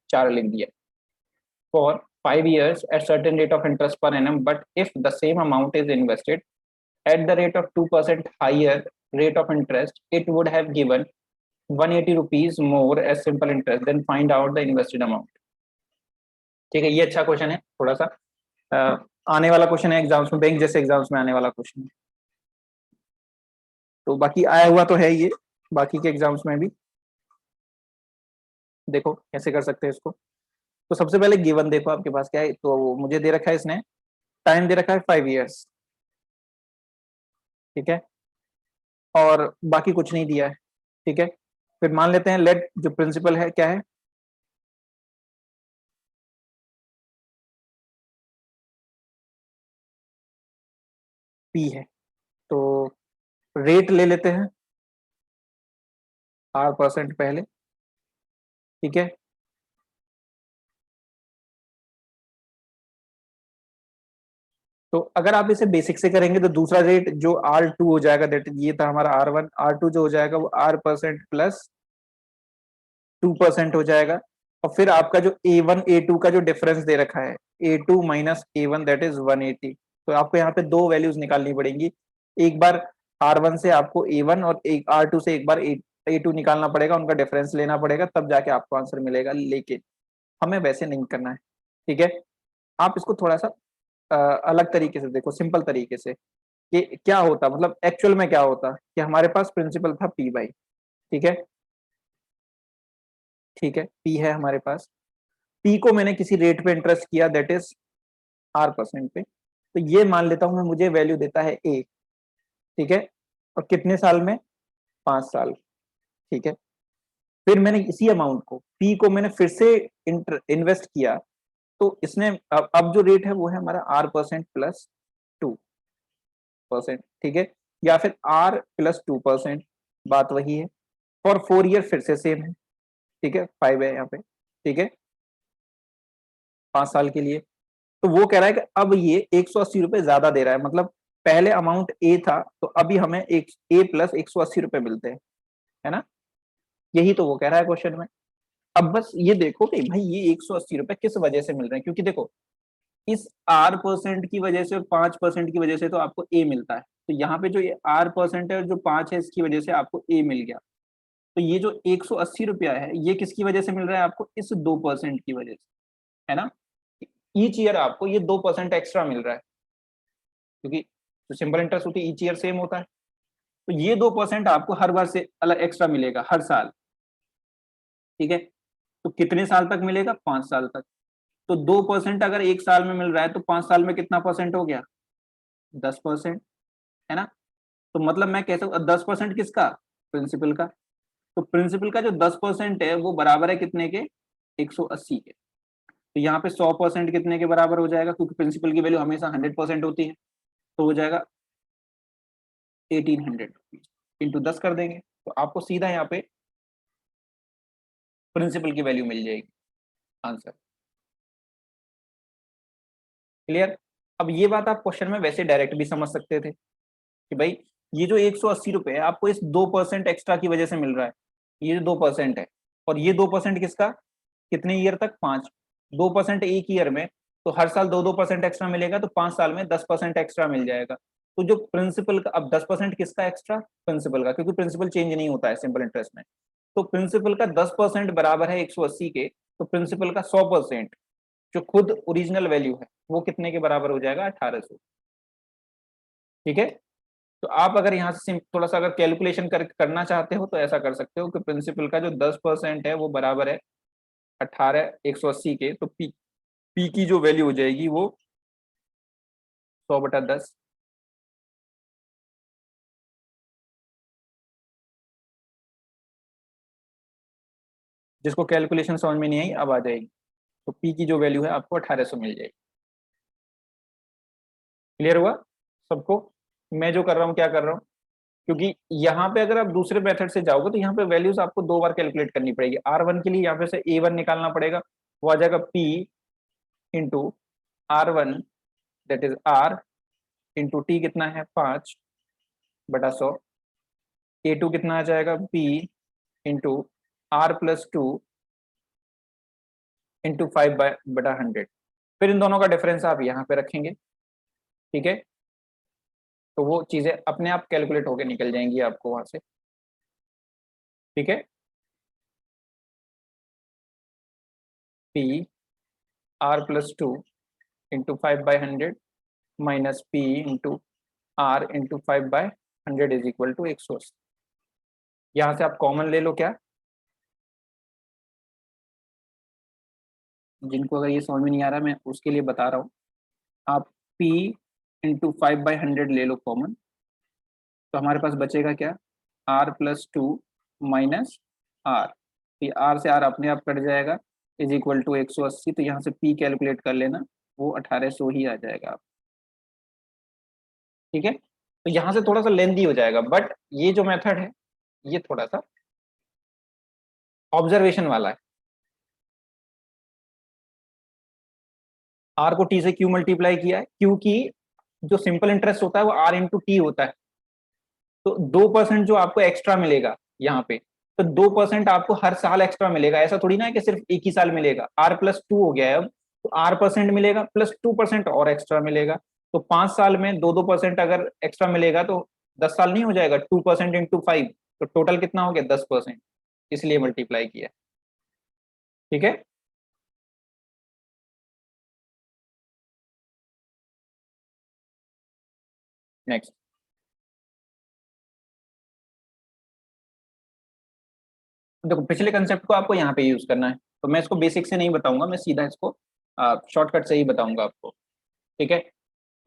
4 लिख दिया, for 5 years at certain rate of interest per annum, but if the same amount is invested at the rate of 2% higher rate of interest, it would have given 180 rupees more as simple interest, then find out the invested amount, ठीक है। ये अच्छा question है थोड़ा सा, आने वाला question है एग्जाम्स में, बैंक जैसे एग्जाम्स में आने वाला क्वेश्चन है। तो बाकी आया हुआ तो है ये, बाकी के एग्जाम्स में भी देखो कैसे कर सकते हैं इसको। तो सबसे पहले गिवन देखो आपके पास क्या है, तो मुझे दे रखा है इसने, टाइम दे रखा है 5 years, ठीक है, और बाकी कुछ नहीं दिया है, ठीक है। फिर मान लेते हैं लेट जो प्रिंसिपल है क्या है, पी है, तो रेट ले लेते हैं R% पहले, ठीक है। तो अगर आप इसे बेसिक से करेंगे तो दूसरा रेट जो R2 हो जाएगा, दैट ये था हमारा R1, R2 जो हो जाएगा वो R%+2% हो जाएगा। और फिर आपका जो A1 A2 का जो डिफरेंस दे रखा है, A2 minus A1 that is 180। तो आपको यहाँ पे दो वैल्यूज निकालनी पड़ेंगी, एक बार R1 से आपको A1 और एक R2 से एक बार A2 निकालना पड़ेगा, उनका डिफरेंस लेना पड़ेगा, तब जाके आपको आंसर मिलेगा। लेकिन हमें वैसे नहीं करना है, ठीक है। आप इसको थोड़ा सा अलग तरीके से देखो, सिंपल तरीके से, कि क्या होता, मतलब एक्चुअल में क्या होता कि हमारे पास प्रिंसिपल था P बाई, ठीक है, ठीक है, P है हमारे पास, P को मैंने किसी रेट पे इंटरेस्ट किया दैट इज R% पे, तो ये मान लेता हूं मैं, मुझे वैल्यू देता है A, ठीक है, और कितने साल में, 5 साल, ठीक है। फिर मैंने इसी अमाउंट को, P को मैंने फिर से इन्वेस्ट किया, तो इसने अब जो रेट है वो है हमारा R%+2%, ठीक है, या फिर R+2%, बात वही है। फॉर 4 ईयर फिर से सेम है, ठीक है, 5 है यहाँ पे, ठीक है, 5 साल के लिए। तो वो कह रहा है कि अब ये 180 रुपए ज्यादा दे रहा है, मतलब पहले अमाउंट ए था, तो अभी हमें एक A+180 रुपए मिलते हैं, है ना, यही तो वो कह रहा है क्वेश्चन में। अब बस ये देखो कि भाई ये 180 रुपए किस वजह से मिल रहे हैं, क्योंकि देखो इस R% की वजह से और 5% की वजह से तो आपको ए मिलता है, तो यहाँ पे जो ये R% है और जो 5 है इसकी वजह से आपको ए मिल गया। तो ये जो 180 रुपया है ये किसकी वजह से मिल रहा है आपको, इस 2% की वजह से, है ना। ईच ईयर आपको ये 2% एक्स्ट्रा मिल रहा है, क्योंकि जो सिंपल इंटरेस्ट होती है ईच ईयर सेम होता है, तो ये 2% आपको हर बार से अलग एक्स्ट्रा मिलेगा हर साल, ठीक है। तो कितने साल तक मिलेगा, 5 साल तक। तो 2% अगर एक साल में मिल रहा है तो 5 साल में कितना परसेंट हो गया, 10%, है ना। तो मतलब मैं कह सकता 10% किसका, प्रिंसिपल का। तो प्रिंसिपल का जो 10% है वो बराबर है कितने के, 180 के। तो यहाँ पे 100% कितने के बराबर हो जाएगा, क्योंकि प्रिंसिपल की वैल्यू हमेशा 100% होती है, तो हो जाएगा 1800 इंटू 10 कर देंगे, तो आपको सीधा यहाँ पे प्रिंसिपल की वैल्यू मिल जाएगी, आंसर क्लियर। अब ये बात आप क्वेश्चन में वैसे डायरेक्ट भी समझ सकते थे कि भाई ये जो 180 रुपए है आपको इस 2% एक्स्ट्रा की वजह से मिल रहा है, ये जो 2% है, और ये 2% किसका, कितने ईयर तक, 5, 2% एक ईयर में, तो हर साल 2-2% एक्स्ट्रा मिलेगा, तो 5 साल में 10% एक्स्ट्रा मिल जाएगा। तो जो प्रिंसिपल का, अब 10% किसका एक्स्ट्रा, प्रिंसिपल का, क्योंकि प्रिंसिपल चेंज नहीं होता है सिंपल इंटरेस्ट में। तो प्रिंसिपल का 10% बराबर है 180 के, तो प्रिंसिपल का 100% जो खुद ओरिजिनल वैल्यू है वो कितने के बराबर हो जाएगा, 1800, ठीक है। तो आप अगर यहाँ से थोड़ा सा अगर कैलकुलेशन करना चाहते हो तो ऐसा कर सकते हो कि प्रिंसिपल का जो 10% है वो बराबर है 18 180 के, तो पी की जो वैल्यू हो जाएगी वो 100/10, जिसको कैलकुलेशन समझ में नहीं आई अब आ जाएगी। तो पी की जो वैल्यू है आपको 1800 मिल जाएगी। क्लियर हुआ सबको, मैं जो कर रहा हूँ क्या कर रहा हूँ, क्योंकि यहाँ पे अगर आप दूसरे मेथड से जाओगे तो यहाँ पे वैल्यूज आपको दो बार कैलकुलेट करनी पड़ेगी। R1 के लिए यहाँ पे से A1 निकालना पड़ेगा, वो आ जाएगा P into R1 that is R into T कितना है, 5/100। A2 कितना आ जाएगा, P इंटू R+2 इंटू 5/100। फिर इन दोनों का डिफरेंस आप यहाँ पे रखेंगे, ठीक है, तो वो चीजें अपने आप कैलकुलेट होके निकल जाएंगी आपको वहां से, ठीक है। P R+2 into 5/100 minus P into R into 5/100 is equal to 180। यहाँ से आप कॉमन ले लो क्या, जिनको अगर ये समझ में नहीं आ रहा मैं उसके लिए बता रहा हूँ। आप P इंटू 5/100 ले लो कॉमन, तो हमारे पास बचेगा क्या, R+2 माइनस आर, ये आर से आर अपने आप कट जाएगा, इज इक्वल टू 180। तो यहाँ से P कैलकुलेट कर लेना, वो 1800 ही आ जाएगा आप। ठीक है, तो यहाँ से थोड़ा सा लेंदी हो जाएगा, बट ये जो मेथड है ये थोड़ा सा ऑब्जर्वेशन वाला है। आर को टी से क्यों मल्टीप्लाई किया है, क्योंकि जो सिंपल इंटरेस्ट होता है वो आर इंटू टी होता है। तो 2% जो आपको एक्स्ट्रा मिलेगा यहाँ पे, तो 2% आपको हर साल एक्स्ट्रा मिलेगा। ऐसा थोड़ी ना है कि सिर्फ एक ही साल मिलेगा। R+2 हो गया है अब, तो R% मिलेगा प्लस 2% और एक्स्ट्रा मिलेगा। तो 5 साल में 2-2% अगर एक्स्ट्रा मिलेगा तो 10 साल नहीं हो जाएगा, 2% इंटू 5, तो टोटल कितना हो गया 10%, इसलिए मल्टीप्लाई किया। ठीक है, नेक्स्ट देखो, पिछले कंसेप्ट को आपको यहाँ पे यूज करना है, तो मैं इसको बेसिक से नहीं बताऊंगा, मैं सीधा इसको शॉर्टकट से ही बताऊंगा आपको। ठीक है,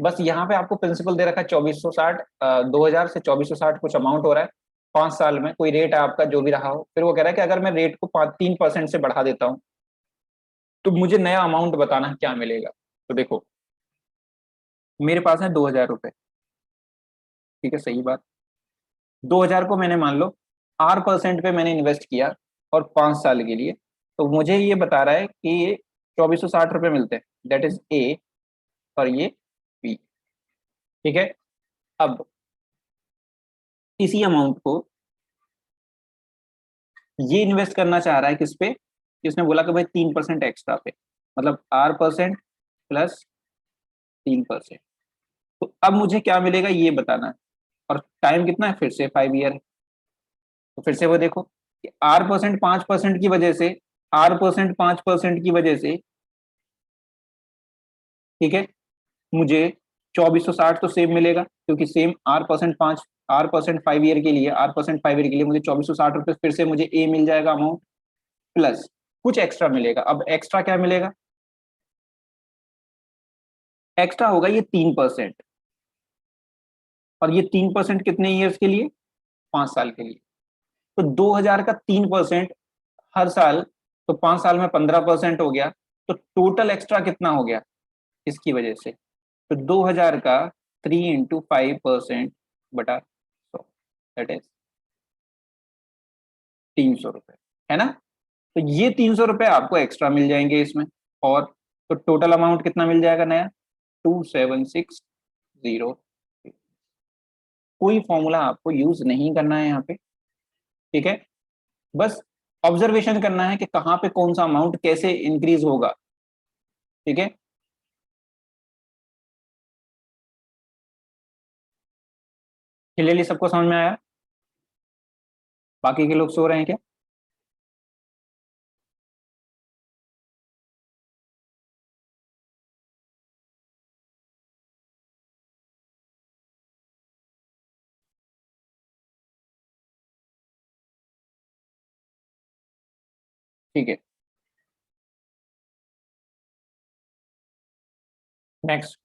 बस यहाँ पे आपको प्रिंसिपल दे रखा है 2460, 2000 से 2460 कुछ अमाउंट हो रहा है 5 साल में, कोई रेट है आपका जो भी रहा हो। फिर वो कह रहा है कि अगर मैं रेट को 3% से बढ़ा देता हूँ तो मुझे नया अमाउंट बताना है क्या मिलेगा। तो देखो, मेरे पास है 2000 रुपए, ठीक है, सही बात। 2000 को मैंने मान लो R% पे मैंने इन्वेस्ट किया और 5 साल के लिए, तो मुझे ये बता रहा है कि ये 2460 रुपए मिलते हैं, दैट इज ए, और ये बी। ठीक है, अब इसी अमाउंट को ये इन्वेस्ट करना चाह रहा है किस पे, कि उसने बोला कि भाई 3% एक्स्ट्रा पे, मतलब R% प्लस 3%। तो अब मुझे क्या मिलेगा ये बताना है, और टाइम कितना है, फिर से 5 ईयर है। तो फिर से वो देखो कि R% 5% की वजह से, R% 5% की वजह से, ठीक है, मुझे 2460 तो सेम मिलेगा, क्योंकि सेम R% 5 ईयर के लिए मुझे 2460 रुपये, फिर से मुझे ए मिल जाएगा अमाउंट, प्लस कुछ एक्स्ट्रा मिलेगा। अब एक्स्ट्रा क्या मिलेगा, एक्स्ट्रा होगा ये 3%, और ये 3% कितने ईयर्स के लिए, 5 साल के लिए। तो 2000 का 3% हर साल, तो 5 साल में 15% हो गया, तो टोटल एक्स्ट्रा कितना हो गया इसकी वजह से। तो 2000 का 3 × 5% बटा 100, दैट इज 300 रुपये, है ना। तो ये 300 रुपये आपको एक्स्ट्रा मिल जाएंगे इसमें, और तो टोटल अमाउंट कितना मिल जाएगा नया, 2760। कोई फॉर्मूला आपको यूज नहीं करना है यहाँ पे, ठीक है, बस ऑब्जर्वेशन करना है कि कहाँ पे कौन सा अमाउंट कैसे इंक्रीज होगा। ठीक है, क्लियरली सबको समझ में आया, बाकी के लोग सो रहे हैं क्या। ठीक है, नेक्स्ट,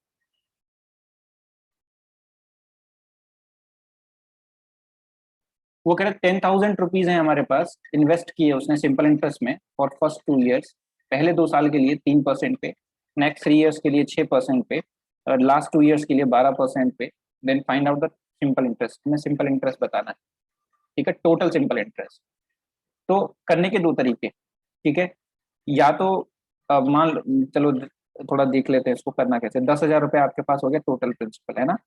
वो कह रहे 10,000 रुपीज है हमारे पास, इन्वेस्ट किए उसने सिंपल इंटरेस्ट में फॉर फर्स्ट 2 ईयर्स, पहले 2 साल के लिए 3% पे, नेक्स्ट 3 ईयर्स के लिए 6% पे, और लास्ट 2 ईयर्स के लिए 12% पे। Then find out the simple interest, हमें सिंपल इंटरेस्ट बताना है। ठीक है, टोटल सिंपल इंटरेस्ट। तो करने के दो तरीके, ठीक है, या तो चलो थोड़ा देख लेते हैं इसको करना कैसे। 10,000 रुपये आपके पास हो गया टोटल प्रिंसिपल, है ना।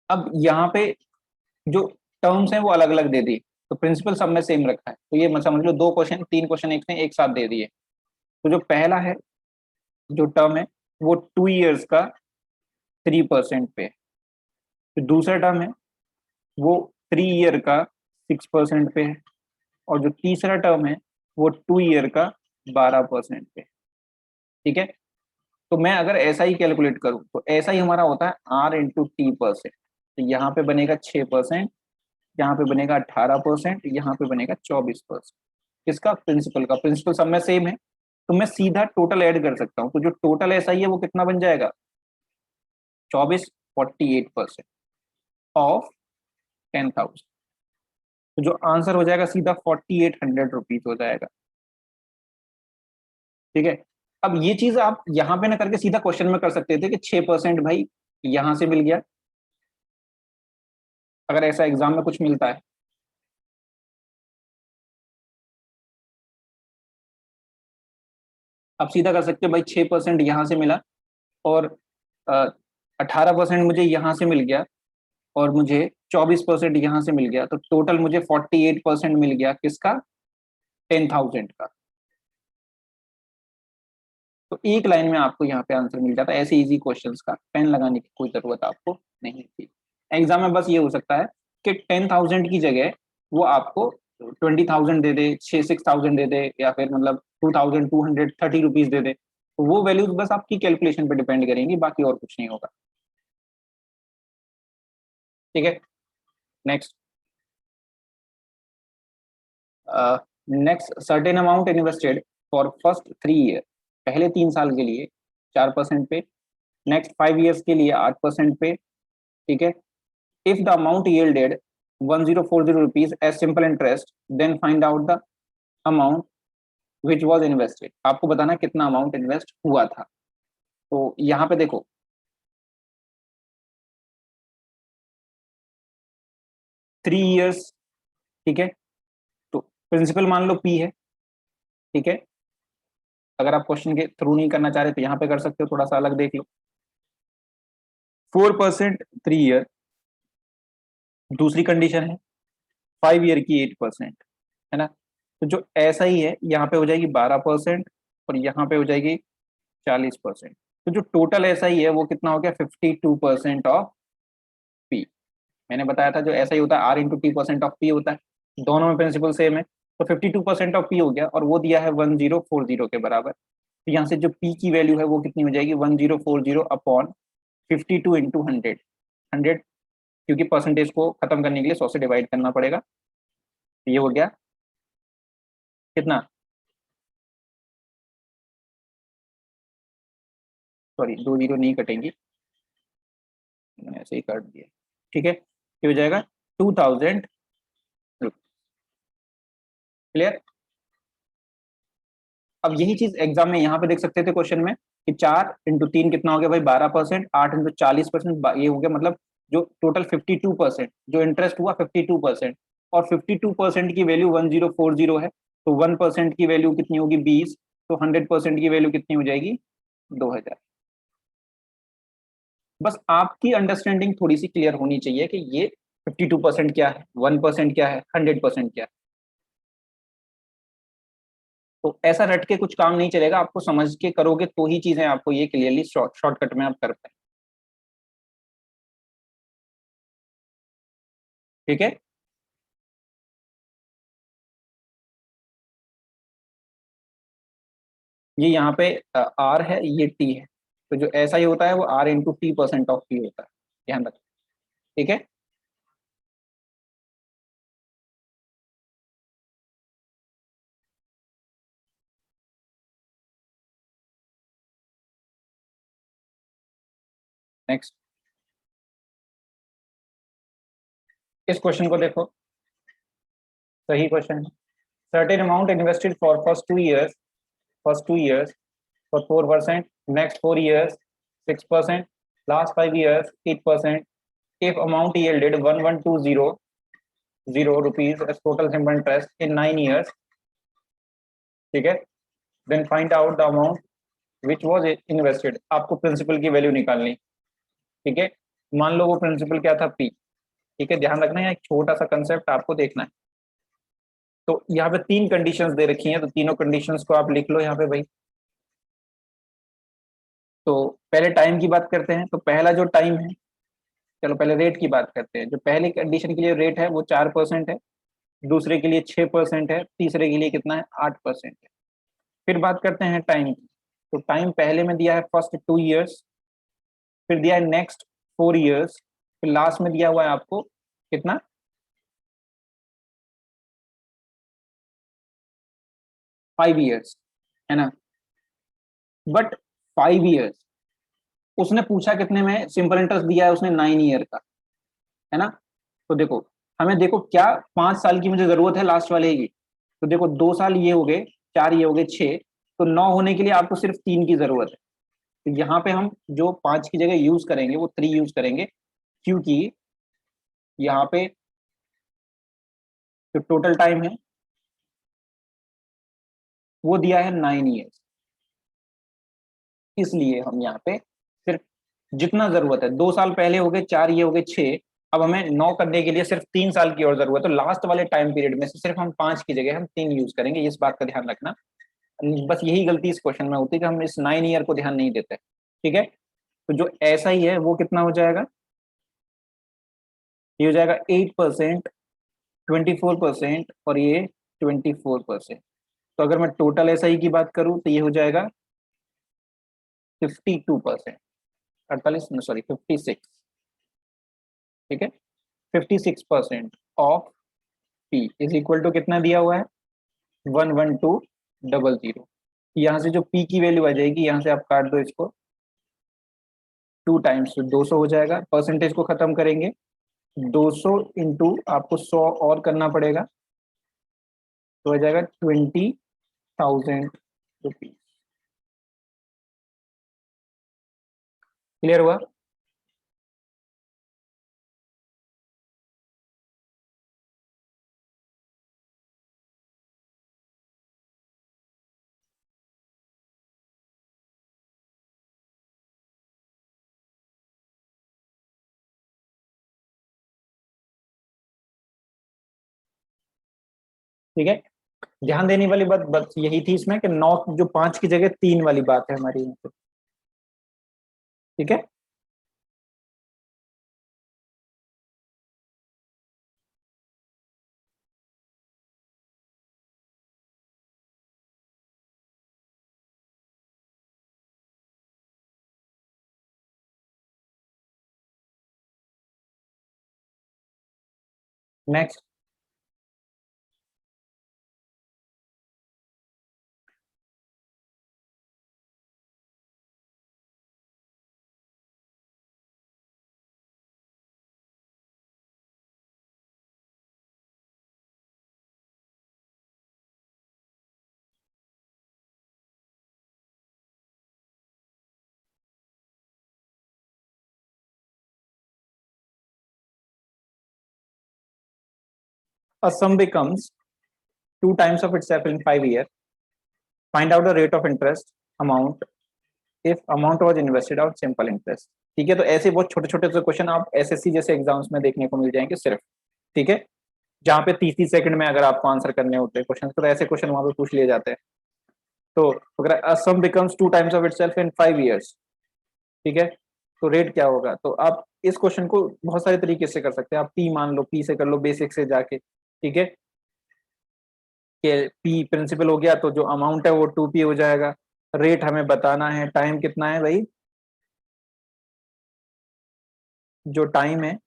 अब यहाँ पे जो टर्म्स हैं वो अलग अलग दे दी, तो प्रिंसिपल सब में सेम रखा है, तो ये मत समझ लो 2 क्वेश्चन 3 क्वेश्चन एक साथ दे दिए। तो जो पहला है, जो टर्म है, वो 2 ईयर्स का 3% पे है। तो दूसरा टर्म है वो 3 ईयर का 6% पे है, और जो तीसरा टर्म है वो 2 ईयर का 12% पे। ठीक है, तो मैं अगर ऐसा ही कैलकुलेट करूं तो ऐसा ही हमारा होता है R×T%। तो यहाँ पे बनेगा 6%, यहाँ पे बनेगा 18%, यहाँ पे बनेगा 24%। किसका, प्रिंसिपल का। प्रिंसिपल सब में सेम है, तो मैं सीधा टोटल ऐड कर सकता हूँ। तो जो टोटल ऐसा ही है वो कितना बन जाएगा, 24, 48% ऑफ 10,000। तो जो आंसर हो जाएगा सीधा 4800 रुपीज हो जाएगा। ठीक है, अब ये चीज आप यहां पे ना करके सीधा क्वेश्चन में कर सकते थे कि 6% भाई यहां से मिल गया, अगर ऐसा एग्जाम में कुछ मिलता है। आप सीधा कर सकते हो भाई 6% यहां से मिला, और 18% मुझे यहां से मिल गया, और मुझे 24% यहां से मिल गया, तो टोटल मुझे 48% मिल गया किसका, 10,000 का। तो एक लाइन में आपको यहाँ पे आंसर मिल जाता है। ऐसे इजी क्वेश्चंस का पेन लगाने की कोई जरूरत आपको नहीं थी। एग्जाम में बस ये हो सकता है कि 10,000 की जगह वो आपको 20,000 दे दे, 6,000 दे दे, या फिर मतलब 2,230 रुपीज दे दे। तो वो वैल्यूज बस आपकी कैलकुलेशन पे डिपेंड करेंगी, बाकी और कुछ नहीं होगा। ठीक है, next. Next, certain amount invested for first 3 year, पहले 3 साल के लिए 4% पे, नेक्स्ट 5 ईयर्स के लिए 8% पे। ठीक है, if the amount yielded 1040 rupees as simple interest, then find out the amount which was invested। आपको बताना कितना अमाउंट इन्वेस्ट हुआ था। तो यहाँ पे देखो, 3 इयर्स, ठीक है, तो प्रिंसिपल मान लो पी है। ठीक है, अगर आप क्वेश्चन के थ्रू नहीं करना चाह रहे तो यहाँ पे कर सकते हो, थोड़ा सा अलग देख लो। 4% 3 ईयर, दूसरी कंडीशन है 5 ईयर की 8%, है ना। तो जो ऐसा ही है यहाँ पे हो जाएगी 12%, और यहाँ पे हो जाएगी 40%। तो जो टोटल ऐसा ही है वो कितना हो गया, 52% ऑफ पी। मैंने बताया था जो ऐसा ही होता है R into T percent of P होता है, दोनों में प्रिंसिपल सेम है। तो 52% ऑफ पी हो गया, और वो दिया है 1040 के बराबर। तो यहाँ से जो पी की वैल्यू है वो कितनी हो जाएगी, 1040 अपॉन 52 इंटू 100। क्योंकि परसेंटेज को खत्म करने के लिए 100 से डिवाइड करना पड़ेगा। तो ये हो गया कितना, सॉरी 2 जीरो नहीं कटेंगी, मैंने ऐसे ही काट दिया। ठीक है, ये हो जाएगा 2000। क्लियर। अब यही चीज एग्जाम में यहाँ पे देख सकते थे क्वेश्चन में कि 4 इंटू 3 कितना हो गया भाई 12%, 8 इंटू 40%, ये हो गया मतलब जो टोटल 52%, जो इंटरेस्ट हुआ 52%, और 52% की वैल्यू 1040 है, तो 1% की वैल्यू कितनी होगी 20, तो 100% की वैल्यू कितनी हो जाएगी 2000। बस आपकी अंडरस्टैंडिंग थोड़ी सी क्लियर होनी चाहिए कि ये 52% क्या है, 1% क्या है, 100% क्या है। तो ऐसा रट के कुछ काम नहीं चलेगा, आपको समझ के करोगे तो ही चीजें आपको ये क्लियरली शॉर्टकट में आप कर पाए। ठीक है, ये यहाँ पे आर है, ये टी है, तो जो ऐसा ही होता है वो R into T percent of P होता है, ध्यान रखना। ठीक है, नेक्स्ट। इस क्वेश्चन को देखो, सही क्वेश्चन है। Certain amount invested for first 2 years for 4%, next 4 years 6%, last 5 years 8%, if amount yielded 1120 rupees as total simple interest in 9 years। ठीक है, then find out the amount which was invested. आपको principal की value निकालनी। ठीक है, मान लो वो principal क्या था पी। ठीक है, ध्यान रखना है, एक छोटा सा कंसेप्ट आपको देखना है। तो यहाँ पे 3 कंडीशंस दे रखी हैं, तो तीनों कंडीशंस को आप लिख लो यहाँ पे भाई। तो पहले टाइम की बात करते हैं, तो पहला जो टाइम है, चलो पहले रेट की बात करते हैं। जो पहली कंडीशन के लिए रेट है वो 4% है, दूसरे के लिए 6% है, तीसरे के लिए कितना है 8% है। फिर बात करते हैं टाइम की। तो टाइम पहले में दिया है फर्स्ट 2 years, फिर दिया है नेक्स्ट 4 years, फिर लास्ट में दिया हुआ है आपको कितना 5 ईयर्स, है ना, बट 5 ईयर्स उसने पूछा कितने में, सिंपल इंटरेस्ट दिया है उसने 9 ईयर का, है ना। तो देखो हमें, देखो क्या 5 साल की मुझे जरूरत है लास्ट वाले की, तो देखो 2 साल ये हो गए, 4 ये हो गए 6, तो 9 होने के लिए आपको सिर्फ 3 की जरूरत है। तो यहाँ पे हम जो 5 की जगह यूज करेंगे वो 3 यूज करेंगे, क्योंकि यहाँ पे जो टोटल टाइम है वो दिया है 9 ईयर्स, इसलिए हम यहाँ पे सिर्फ जितना जरूरत है, 2 साल पहले हो गए, 4 ये हो गए 6, अब हमें 9 करने के लिए सिर्फ 3 साल की और जरूरत है, तो लास्ट वाले टाइम पीरियड में से सिर्फ हम 5 की जगह हम 3 यूज करेंगे, इस बात का ध्यान रखना। बस यही गलती इस क्वेश्चन में होती है कि हम इस 9 ईयर को ध्यान नहीं देते, ठीक है। तो जो ऐसा ही है वो कितना हो जाएगा, ये हो जाएगा 8%, 24% और ये 24%। तो अगर मैं टोटल एस आई की बात करूं तो ये हो जाएगा 52%, 48, सॉरी 56, ठीक है, 56% of P is equal to कितना दिया हुआ है, 11200। यहाँ से जो पी की वैल्यू आ जाएगी, यहाँ से आप काट दो इसको, 2 टाइम्स 200 हो जाएगा, परसेंटेज को खत्म करेंगे, 200 इंटू आपको 100 और करना पड़ेगा, तो हो जाएगा 20,000 रुपीज। क्लियर हुआ। ठीक है, ध्यान देने वाली बात बस यही थी इसमें कि 9 जो 5 की जगह 3 वाली बात है हमारी यहाँ पे, ठीक है। Next, a sum becomes 2 times of itself in 5 years. Find out the rate of interest amount if amount was invested out simple interest। ठीक है, तो ऐसे बहुत छोटे छोटे से क्वेश्चन आप एसएससी जैसे एग्जाम्स में देखने को मिल जाएंगे सिर्फ, ठीक है, जहाँ पे 30 सेकंड में अगर आपको आंसर करने होते हैं क्वेश्चन, तो ऐसे क्वेश्चन वहां पे पूछ लिए जाते हैं। तो अगर a sum becomes 2 times of itself in 5 years, ठीक है, तो रेट क्या होगा। तो आप इस क्वेश्चन को बहुत सारे तरीके से कर सकते हैं, आप पी मान लो, पी से कर लो बेसिक से जाके, ठीक है, कि पी प्रिंसिपल हो गया तो जो अमाउंट है वो 2p हो जाएगा, रेट हमें बताना है, टाइम कितना है भाई, जो टाइम है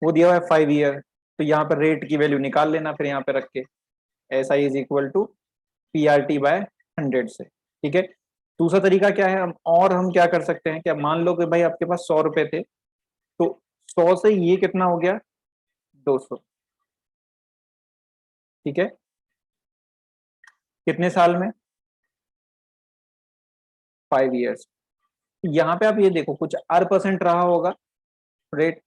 वो दिया हुआ है 5 ईयर, तो यहाँ पर रेट की वैल्यू निकाल लेना फिर यहाँ पे रख के, S I is equal to P R T by 100 से, ठीक है। दूसरा तरीका क्या है, हम क्या कर सकते हैं, क्या मान लो कि भाई आपके पास 100 रुपए थे, तो 100 से ये कितना हो गया, 200, ठीक है, कितने साल में, 5 ईयर्स। यहाँ पे आप ये देखो कुछ R% रहा होगा रेट,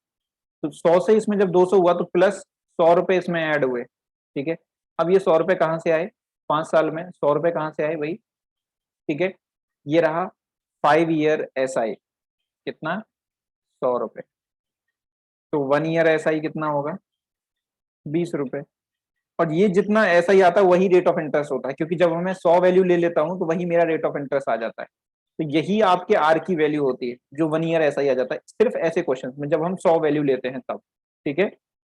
तो 100 से इसमें जब 200 हुआ तो प्लस 100 रुपए इसमें ऐड हुए, ठीक है। अब ये 100 रुपए कहाँ से आए, 5 साल में 100 रुपए कहाँ से आए भाई, ठीक है, ये रहा 5 ईयर SI, कितना, 100 रुपए, तो 1 ईयर SI कितना होगा, 20 रुपए। और ये जितना ऐसा ही आता है वही रेट ऑफ इंटरेस्ट होता है, क्योंकि जब हमें 100 वैल्यू ले लेता हूं तो वही मेरा रेट ऑफ इंटरेस्ट आ जाता है। तो यही आपके आर की वैल्यू होती है, जो 1 ईयर ऐसा ही आ जाता है सिर्फ ऐसे क्वेश्चन में जब हम 100 वैल्यू लेते हैं तब, ठीक है।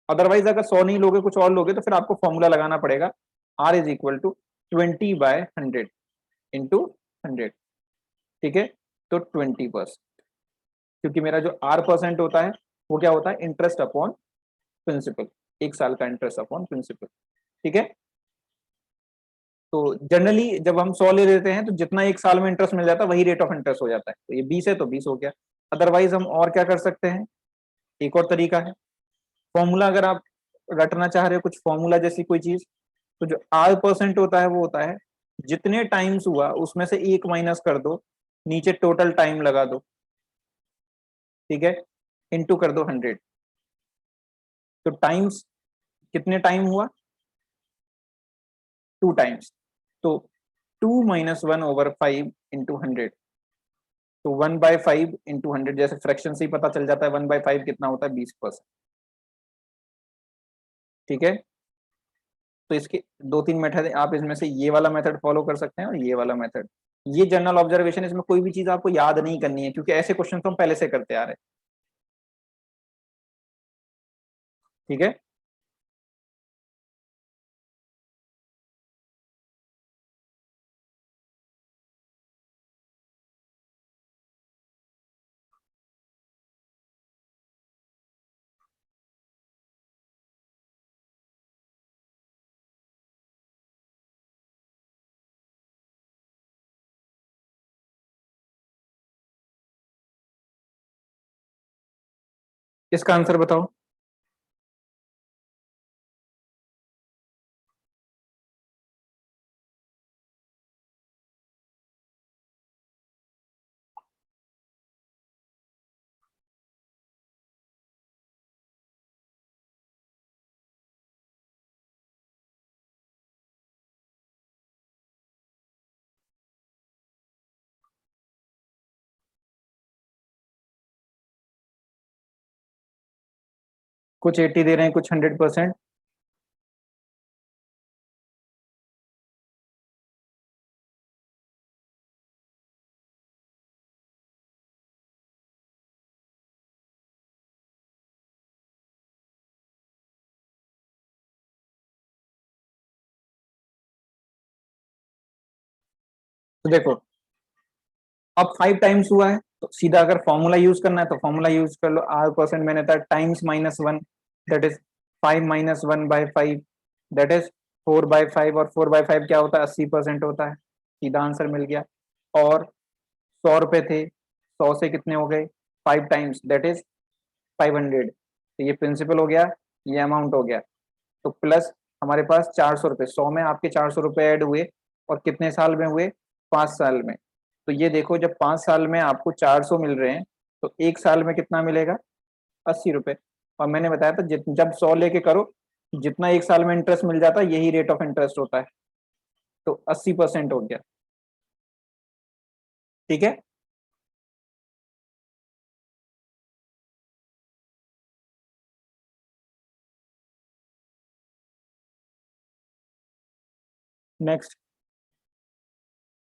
अदरवाइज अगर 100 नहीं लोगे, कुछ और लोगे, तो फिर आपको फॉर्मूला लगाना पड़ेगा, R is equal to 20/100 into 100, ठीक है, तो 20%, क्योंकि मेरा जो R% होता है वो क्या होता है, इंटरेस्ट अपॉन प्रिंसिपल, 1 साल का इंटरेस्ट अपॉन प्रिंसिपल। ठीक है, तो जनरली जब हम 100 ले लेते हैं तो जितना 1 साल में इंटरेस्ट मिल जाता है वही रेट ऑफ इंटरेस्ट हो जाता है। तो ये 20 है तो 20 हो गया। अदरवाइज हम और क्या कर सकते हैं, एक और तरीका है, फॉर्मूला अगर आप रटना चाह रहे हो कुछ फॉर्मूला जैसी कोई चीज, तो जो R% होता है वो होता है जितने टाइम्स हुआ उसमें से 1 माइनस कर दो, नीचे टोटल टाइम लगा दो, ठीक है, इंटू कर दो 100। तो टाइम्स, कितने टाइम हुआ, 2 टाइम्स, तो 2 माइनस 1/5 इंटू 100। तो 1/5 इंटू 100, जैसे फ्रैक्शन से ही पता चल जाता है 1/5 कितना होता है, 20%। ठीक है, तो इसके 2-3 मेथड है, आप इसमें से ये वाला मेथड फॉलो कर सकते हैं और ये वाला मेथड। ये जनरल ऑब्जर्वेशन, इसमें कोई भी चीज आपको याद नहीं करनी है क्योंकि ऐसे क्वेश्चन तो हम पहले से करते आ रहे हैं। ठीक है, इसका आंसर बताओ। कुछ 80 दे रहे हैं, कुछ 100%। तो देखो, अब 5 टाइम्स हुआ है तो सीधा अगर फॉर्मूला यूज करना है तो फॉर्मूला यूज कर लो। R% मैंने था times -1, that is 5 minus 1/5, that is 4/5। और 4/5 क्या होता है, 80% होता है। सीधा आंसर मिल गया। और 100 रुपए थे, 100 से कितने हो गए, 5 टाइम्स, दैट इज 500। तो ये प्रिंसिपल हो गया, ये अमाउंट हो गया। तो प्लस हमारे पास 400 रुपये, 100 में आपके 400 रुपये ऐड हुए, और कितने साल में हुए, 5 साल में। तो ये देखो, जब 5 साल में आपको 400 मिल रहे हैं तो 1 साल में कितना मिलेगा, 80 रुपये। और मैंने बताया था जब 100 लेके करो, जितना 1 साल में इंटरेस्ट मिल जाता है यही रेट ऑफ इंटरेस्ट होता है। तो 80% हो गया। ठीक है, नेक्स्ट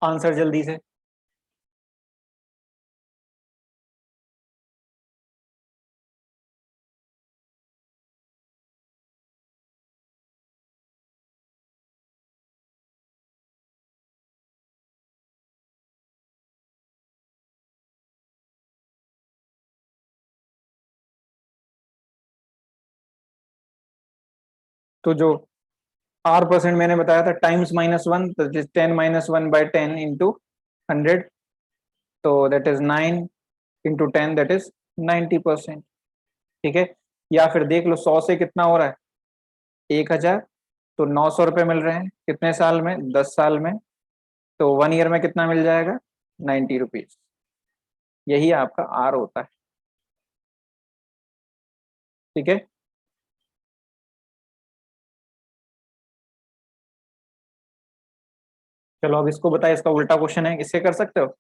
आंसर जल्दी से। तो जो R% मैंने बताया था टाइम्स -1, तो 10 माइनस 1/10 इंटू 100, तो that is 9 into 10, that is 90%। ठीक है, या फिर देख लो 100 से कितना हो रहा है, 1000, तो 900 रुपये मिल रहे हैं कितने साल में, 10 साल में। तो 1 ईयर में कितना मिल जाएगा, 90 रुपीज। यही आपका आर होता है। ठीक है, चलो अब इसको बताए, इसका उल्टा क्वेश्चन है, इससे कर सकते हो।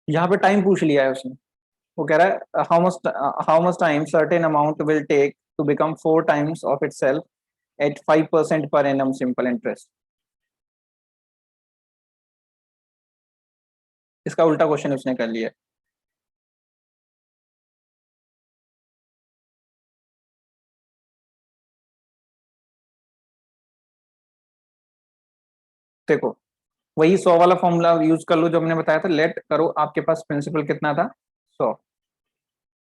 यहाँ पे टाइम पूछ लिया है उसने। वो कह रहा है how much time certain amount will take to become 4 times of itself at 5% per annum simple interest. इसका उल्टा क्वेश्चन उसने कर लिया है। देखो, वही 100 वाला फॉर्मूला यूज कर लो जो हमने बताया था। लेट करो, आपके पास प्रिंसिपल कितना था, 100,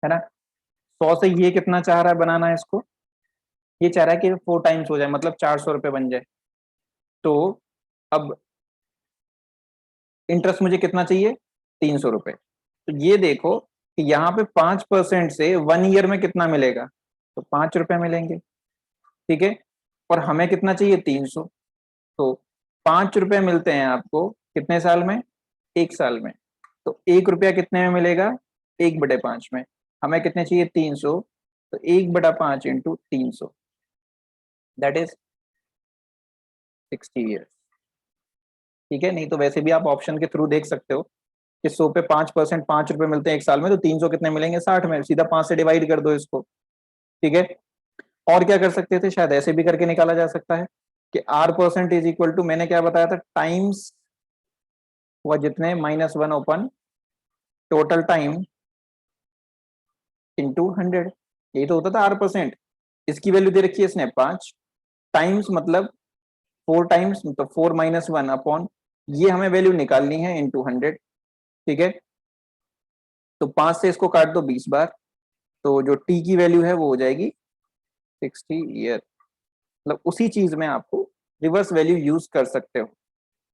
है ना। 100 से ये कितना चाह रहा है बनाना है इसको, ये चाह रहा है कि 4 टाइम्स हो जाए, मतलब 400 रुपये बन जाए। तो अब इंटरेस्ट मुझे कितना चाहिए, 300 रुपये। तो ये देखो कि यहाँ पे 5% से 1 ईयर में कितना मिलेगा, तो 5 रुपये मिलेंगे, ठीक है। और हमें कितना चाहिए, 300। तो 5 रुपये मिलते हैं आपको कितने साल में, 1 साल में। तो 1 रुपया कितने में मिलेगा, 1/5 में। हमें कितने चाहिए, 300। तो 1/5 इंटू 300, दैट इज 60 ईयर्स, ठीक है। नहीं तो वैसे भी आप ऑप्शन के थ्रू देख सकते हो कि 100 पे 5%, 5 रुपए मिलते हैं 1 साल में, तो 300 कितने मिलेंगे, 60 में। सीधा 5 से डिवाइड कर दो इसको, ठीक है। और क्या कर सकते थे, शायद ऐसे भी करके निकाला जा सकता है कि R% इज इक्वल टू, मैंने क्या बताया था, टाइम्स वह जितने -1 ओपन टोटल टाइम इंटू 100, यही तो होता था R%। इसकी वैल्यू दे रखी है इसने 5 टाइम्स, मतलब 4 टाइम्स, मतलब 4 - 1 अपॉन, ये हमें वैल्यू निकालनी है, इंटू 100, ठीक है। तो 5 से इसको काट दो 20 बार, तो जो टी की वैल्यू है वो हो जाएगी 60 ईयर। मतलब उसी चीज में आपको रिवर्स वैल्यू यूज कर सकते हो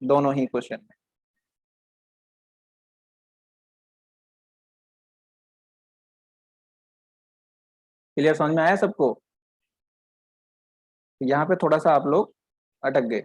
दोनों ही क्वेश्चन में। क्लियर, समझ में आया सबको। यहाँ पे थोड़ा सा आप लोग अटक गए।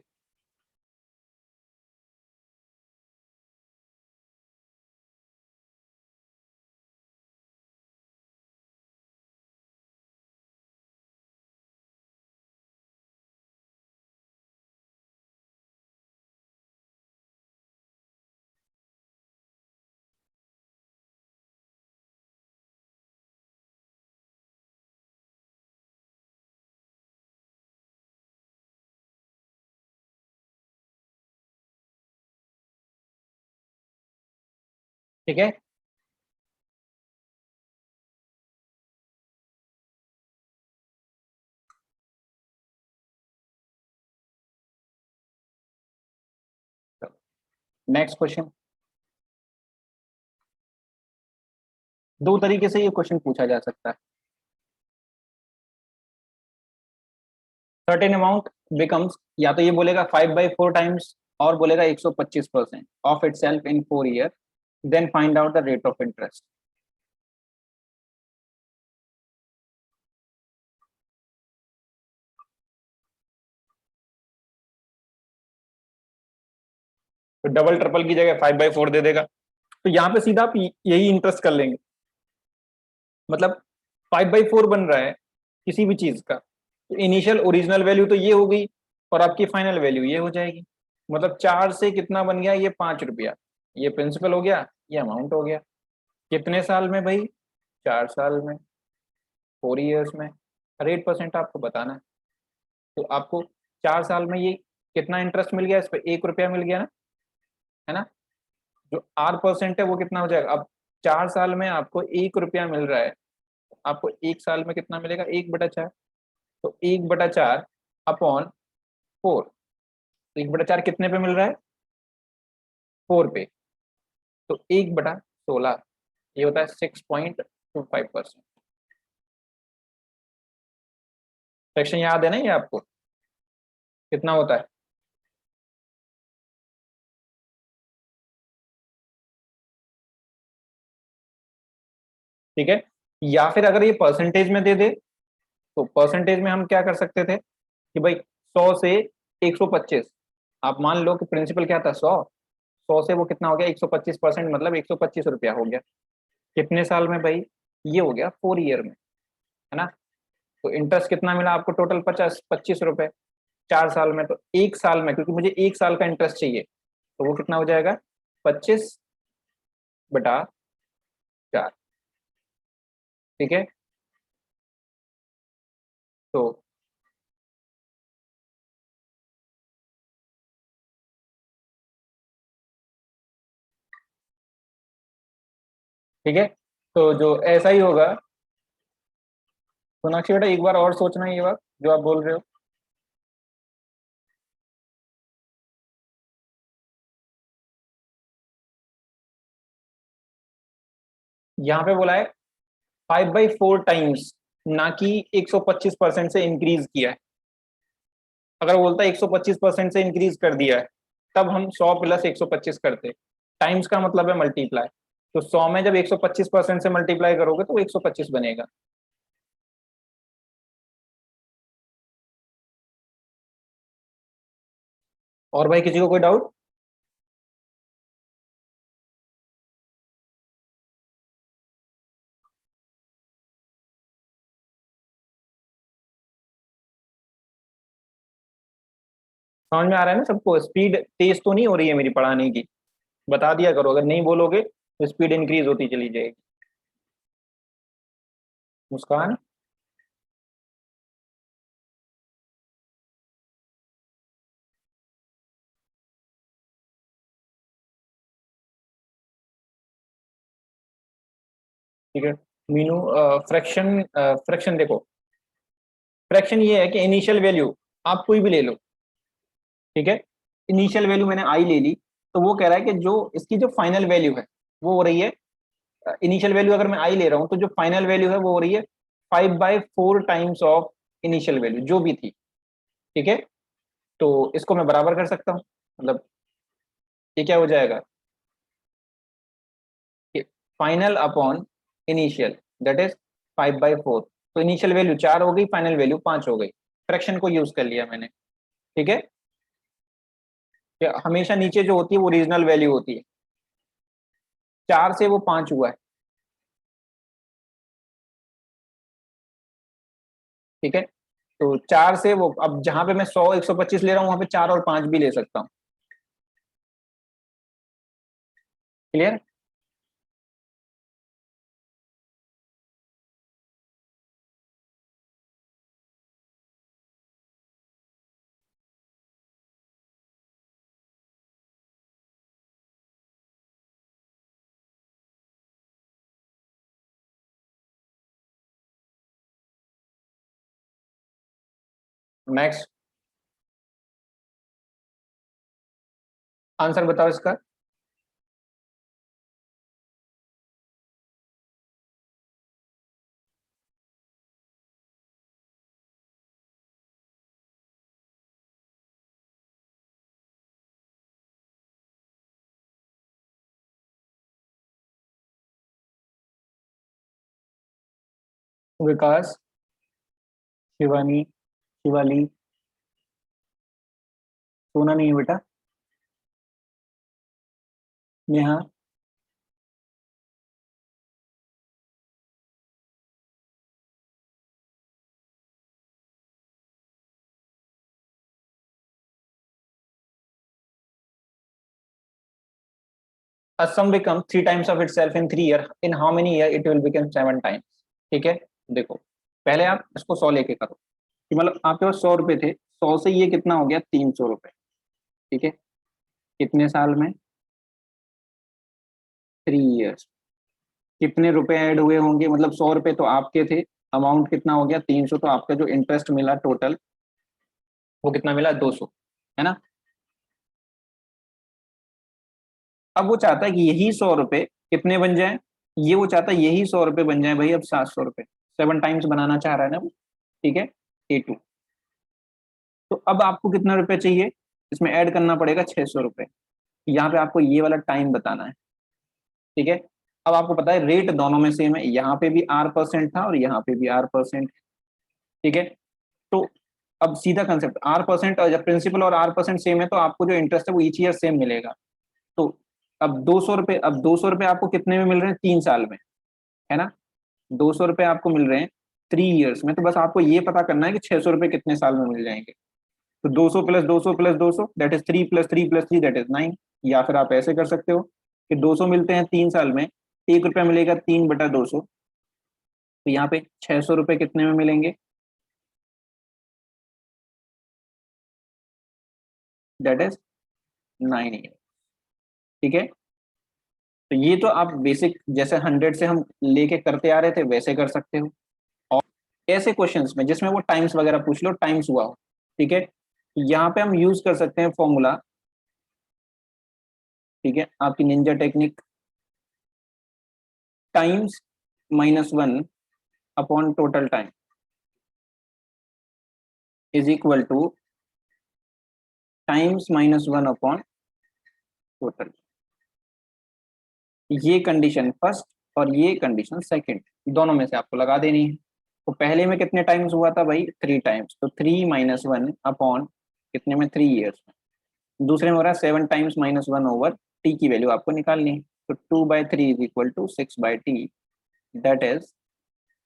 ठीक है, नेक्स्ट क्वेश्चन। दो तरीके से ये क्वेश्चन पूछा जा सकता है। सर्टेन अमाउंट बिकम्स, या तो ये बोलेगा 5/4 टाइम्स, और बोलेगा 125% of itself in 4 year, then find out the rate of interest. तो डबल ट्रिपल की जगह 5/4 दे देगा, तो यहाँ पे सीधा आप यही इंटरेस्ट कर लेंगे। मतलब 5/4 बन रहा है किसी भी चीज का, तो इनिशियल ओरिजिनल वैल्यू तो ये हो गई, और आपकी फाइनल वैल्यू ये हो जाएगी। मतलब 4 से कितना बन गया, ये 5 रुपया, ये प्रिंसिपल हो गया, ये अमाउंट हो गया। कितने साल में भाई, 4 साल में, 4 ईयर्स में। 8% आपको बताना है। तो आपको 4 साल में ये कितना इंटरेस्ट मिल गया, इस पर 1 रुपया मिल गया ना, है ना। जो R% है वो कितना हो जाएगा, अब 4 साल में आपको 1 रुपया मिल रहा है, आपको 1 साल में कितना मिलेगा, 1/4। तो 1/4 अपॉन 4, 1/4 कितने पे मिल रहा है, 4 पे। तो 1/16, ये होता है 6.25%। फ्रैक्शन याद है ना ये आपको, कितना होता है। ठीक है, या फिर अगर ये परसेंटेज में दे दे, तो परसेंटेज में हम क्या कर सकते थे कि भाई 100 से 125, आप मान लो कि प्रिंसिपल क्या था, 100 से वो कितना हो गया, 125%, मतलब 125 रुपया हो गया। कितने साल में भाई, ये हो गया 4 ईयर में, है ना। तो इंटरेस्ट कितना मिला आपको, टोटल 25 रुपए 4 साल में। तो 1 साल में, क्योंकि मुझे 1 साल का इंटरेस्ट चाहिए, तो वो कितना हो जाएगा, 25/4, ठीक है। तो ठीक है, तो जो ऐसा ही होगा। सोनाक्षी बेटा एक बार और सोचना ये बात जो आप बोल रहे हो। यहाँ पे बोला है 5/4 टाइम्स, ना कि 125% से इंक्रीज किया है। अगर बोलता है 125% से इंक्रीज कर दिया है, तब हम 100 प्लस 125 करते। टाइम्स का मतलब है मल्टीप्लाई, तो 100 में जब 125% से मल्टीप्लाई करोगे तो वो 125 बनेगा। और भाई किसी को कोई डाउट? समझ में आ रहा है ना सबको? स्पीड तेज तो नहीं हो रही है मेरी पढ़ाने की? बता दिया करो, अगर नहीं बोलोगे तो स्पीड इंक्रीज होती चली जाएगी। मुस्कान। ठीक है मीनू। फ्रैक्शन, फ्रैक्शन देखो, फ्रैक्शन ये है कि इनिशियल वैल्यू आप कोई भी ले लो, ठीक है। इनिशियल वैल्यू मैंने आई ले ली, तो वो कह रहा है कि जो इसकी जो फाइनल वैल्यू है वो हो रही है, इनिशियल वैल्यू अगर मैं आई ले रहा हूँ तो जो फाइनल वैल्यू है वो हो रही है 5/4 टाइम्स ऑफ इनिशियल वैल्यू जो भी थी, ठीक है। तो इसको मैं बराबर कर सकता हूँ, मतलब ये क्या हो जाएगा कि final upon initial, that is 5/4। तो इनिशियल वैल्यू 4 हो गई, फाइनल वैल्यू 5 हो गई। फ्रैक्शन को यूज कर लिया मैंने, ठीक है। कि हमेशा नीचे जो होती है वो ओरिजिनल वैल्यू होती है, 4 से वो 5 हुआ है, ठीक है। तो 4 से वो, अब जहां पे मैं 100 125 ले रहा हूँ वहां पे 4 और 5 भी ले सकता हूँ। क्लियर? नेक्स्ट आंसर बताओ इसका। विकास, शिवानी, शिवाली, सोना नहीं है बेटा, Neha. A sum become 3 times of itself in 3 year, in how many year it will become 7 times? ठीक है, देखो पहले आप इसको 100 लेके करो, कि मतलब आपके पास 100 रुपए थे, 100 से ये कितना हो गया 300 रुपए, ठीक है। कितने साल में? 3 इयर्स। कितने रुपए ऐड हुए होंगे, मतलब 100 रुपए तो आपके थे, अमाउंट कितना हो गया 300, तो आपका जो इंटरेस्ट मिला टोटल वो कितना मिला 200, है ना। अब वो चाहता है कि यही 100 रुपए कितने बन जाए, ये वो चाहता है यही 100 रुपए बन जाए भाई अब 700 रुपए, 7 टाइम्स बनाना चाह रहा है ना वो, ठीक है। A2। तो अब आपको कितना रुपए चाहिए, इसमें ऐड करना पड़ेगा 600 रुपए। यहाँ पे आपको ये वाला टाइम बताना है, ठीक है। अब आपको पता है रेट दोनों में सेम है, यहाँ पे भी R% था और यहाँ पे भी R%, ठीक है। तो अब सीधा कंसेप्ट R%, और जब प्रिंसिपल और R% सेम है तो आपको जो इंटरेस्ट है वो ईच ईयर सेम मिलेगा। तो अब 200 रुपए आपको कितने में मिल रहे हैं, 3 साल में, है ना। 200 रुपए आपको मिल रहे हैं 3 इयर्स में, तो बस आपको ये पता करना है कि 600 रुपए कितने साल में मिल जाएंगे। तो 200 + 200 + 200 दैट इज 3 + 3 + 3 दैट इज 9। या फिर आप ऐसे कर सकते हो कि 200 मिलते हैं 3 साल में, 1 रुपया मिलेगा 3/200, तो यहाँ पे 600 रुपए कितने में मिलेंगे, दैट इज 9 ईयर, ठीक है। तो ये तो आप बेसिक जैसे 100 से हम लेके करते आ रहे थे वैसे कर सकते हो। और ऐसे क्वेश्चंस में जिसमें वो टाइम्स वगैरह पूछ लो, टाइम्स हुआ हो, ठीक है, यहाँ पे हम यूज कर सकते हैं फॉर्मूला, ठीक है। आपकी Ninja technique, times -1 upon total time is equal two times minus one upon total. ये कंडीशन फर्स्ट और ये कंडीशन सेकंड, दोनों में से आपको लगा देनी है। तो पहले में कितने टाइम्स हुआ था भाई, 3 टाइम्स, तो 3 - 1 अपॉन कितने में, 3 ईयर्स में। दूसरे में हो रहा है 7 टाइम्स -1 ओवर टी की वैल्यू आपको निकालनी है, तो 2/3 is equal to 6/t, that is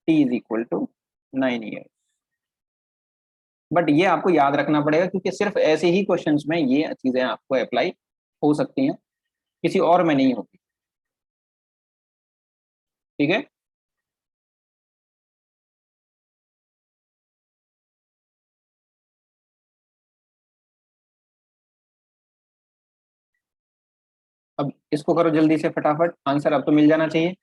t is equal to 9 years. But ये आपको याद रखना पड़ेगा, क्योंकि सिर्फ ऐसे ही क्वेश्चंस में ये चीजें आपको अप्लाई हो सकती हैं, किसी और में नहीं होती। ठीक है, अब इसको करो जल्दी से फटाफट, आंसर अब तो मिल जाना चाहिए।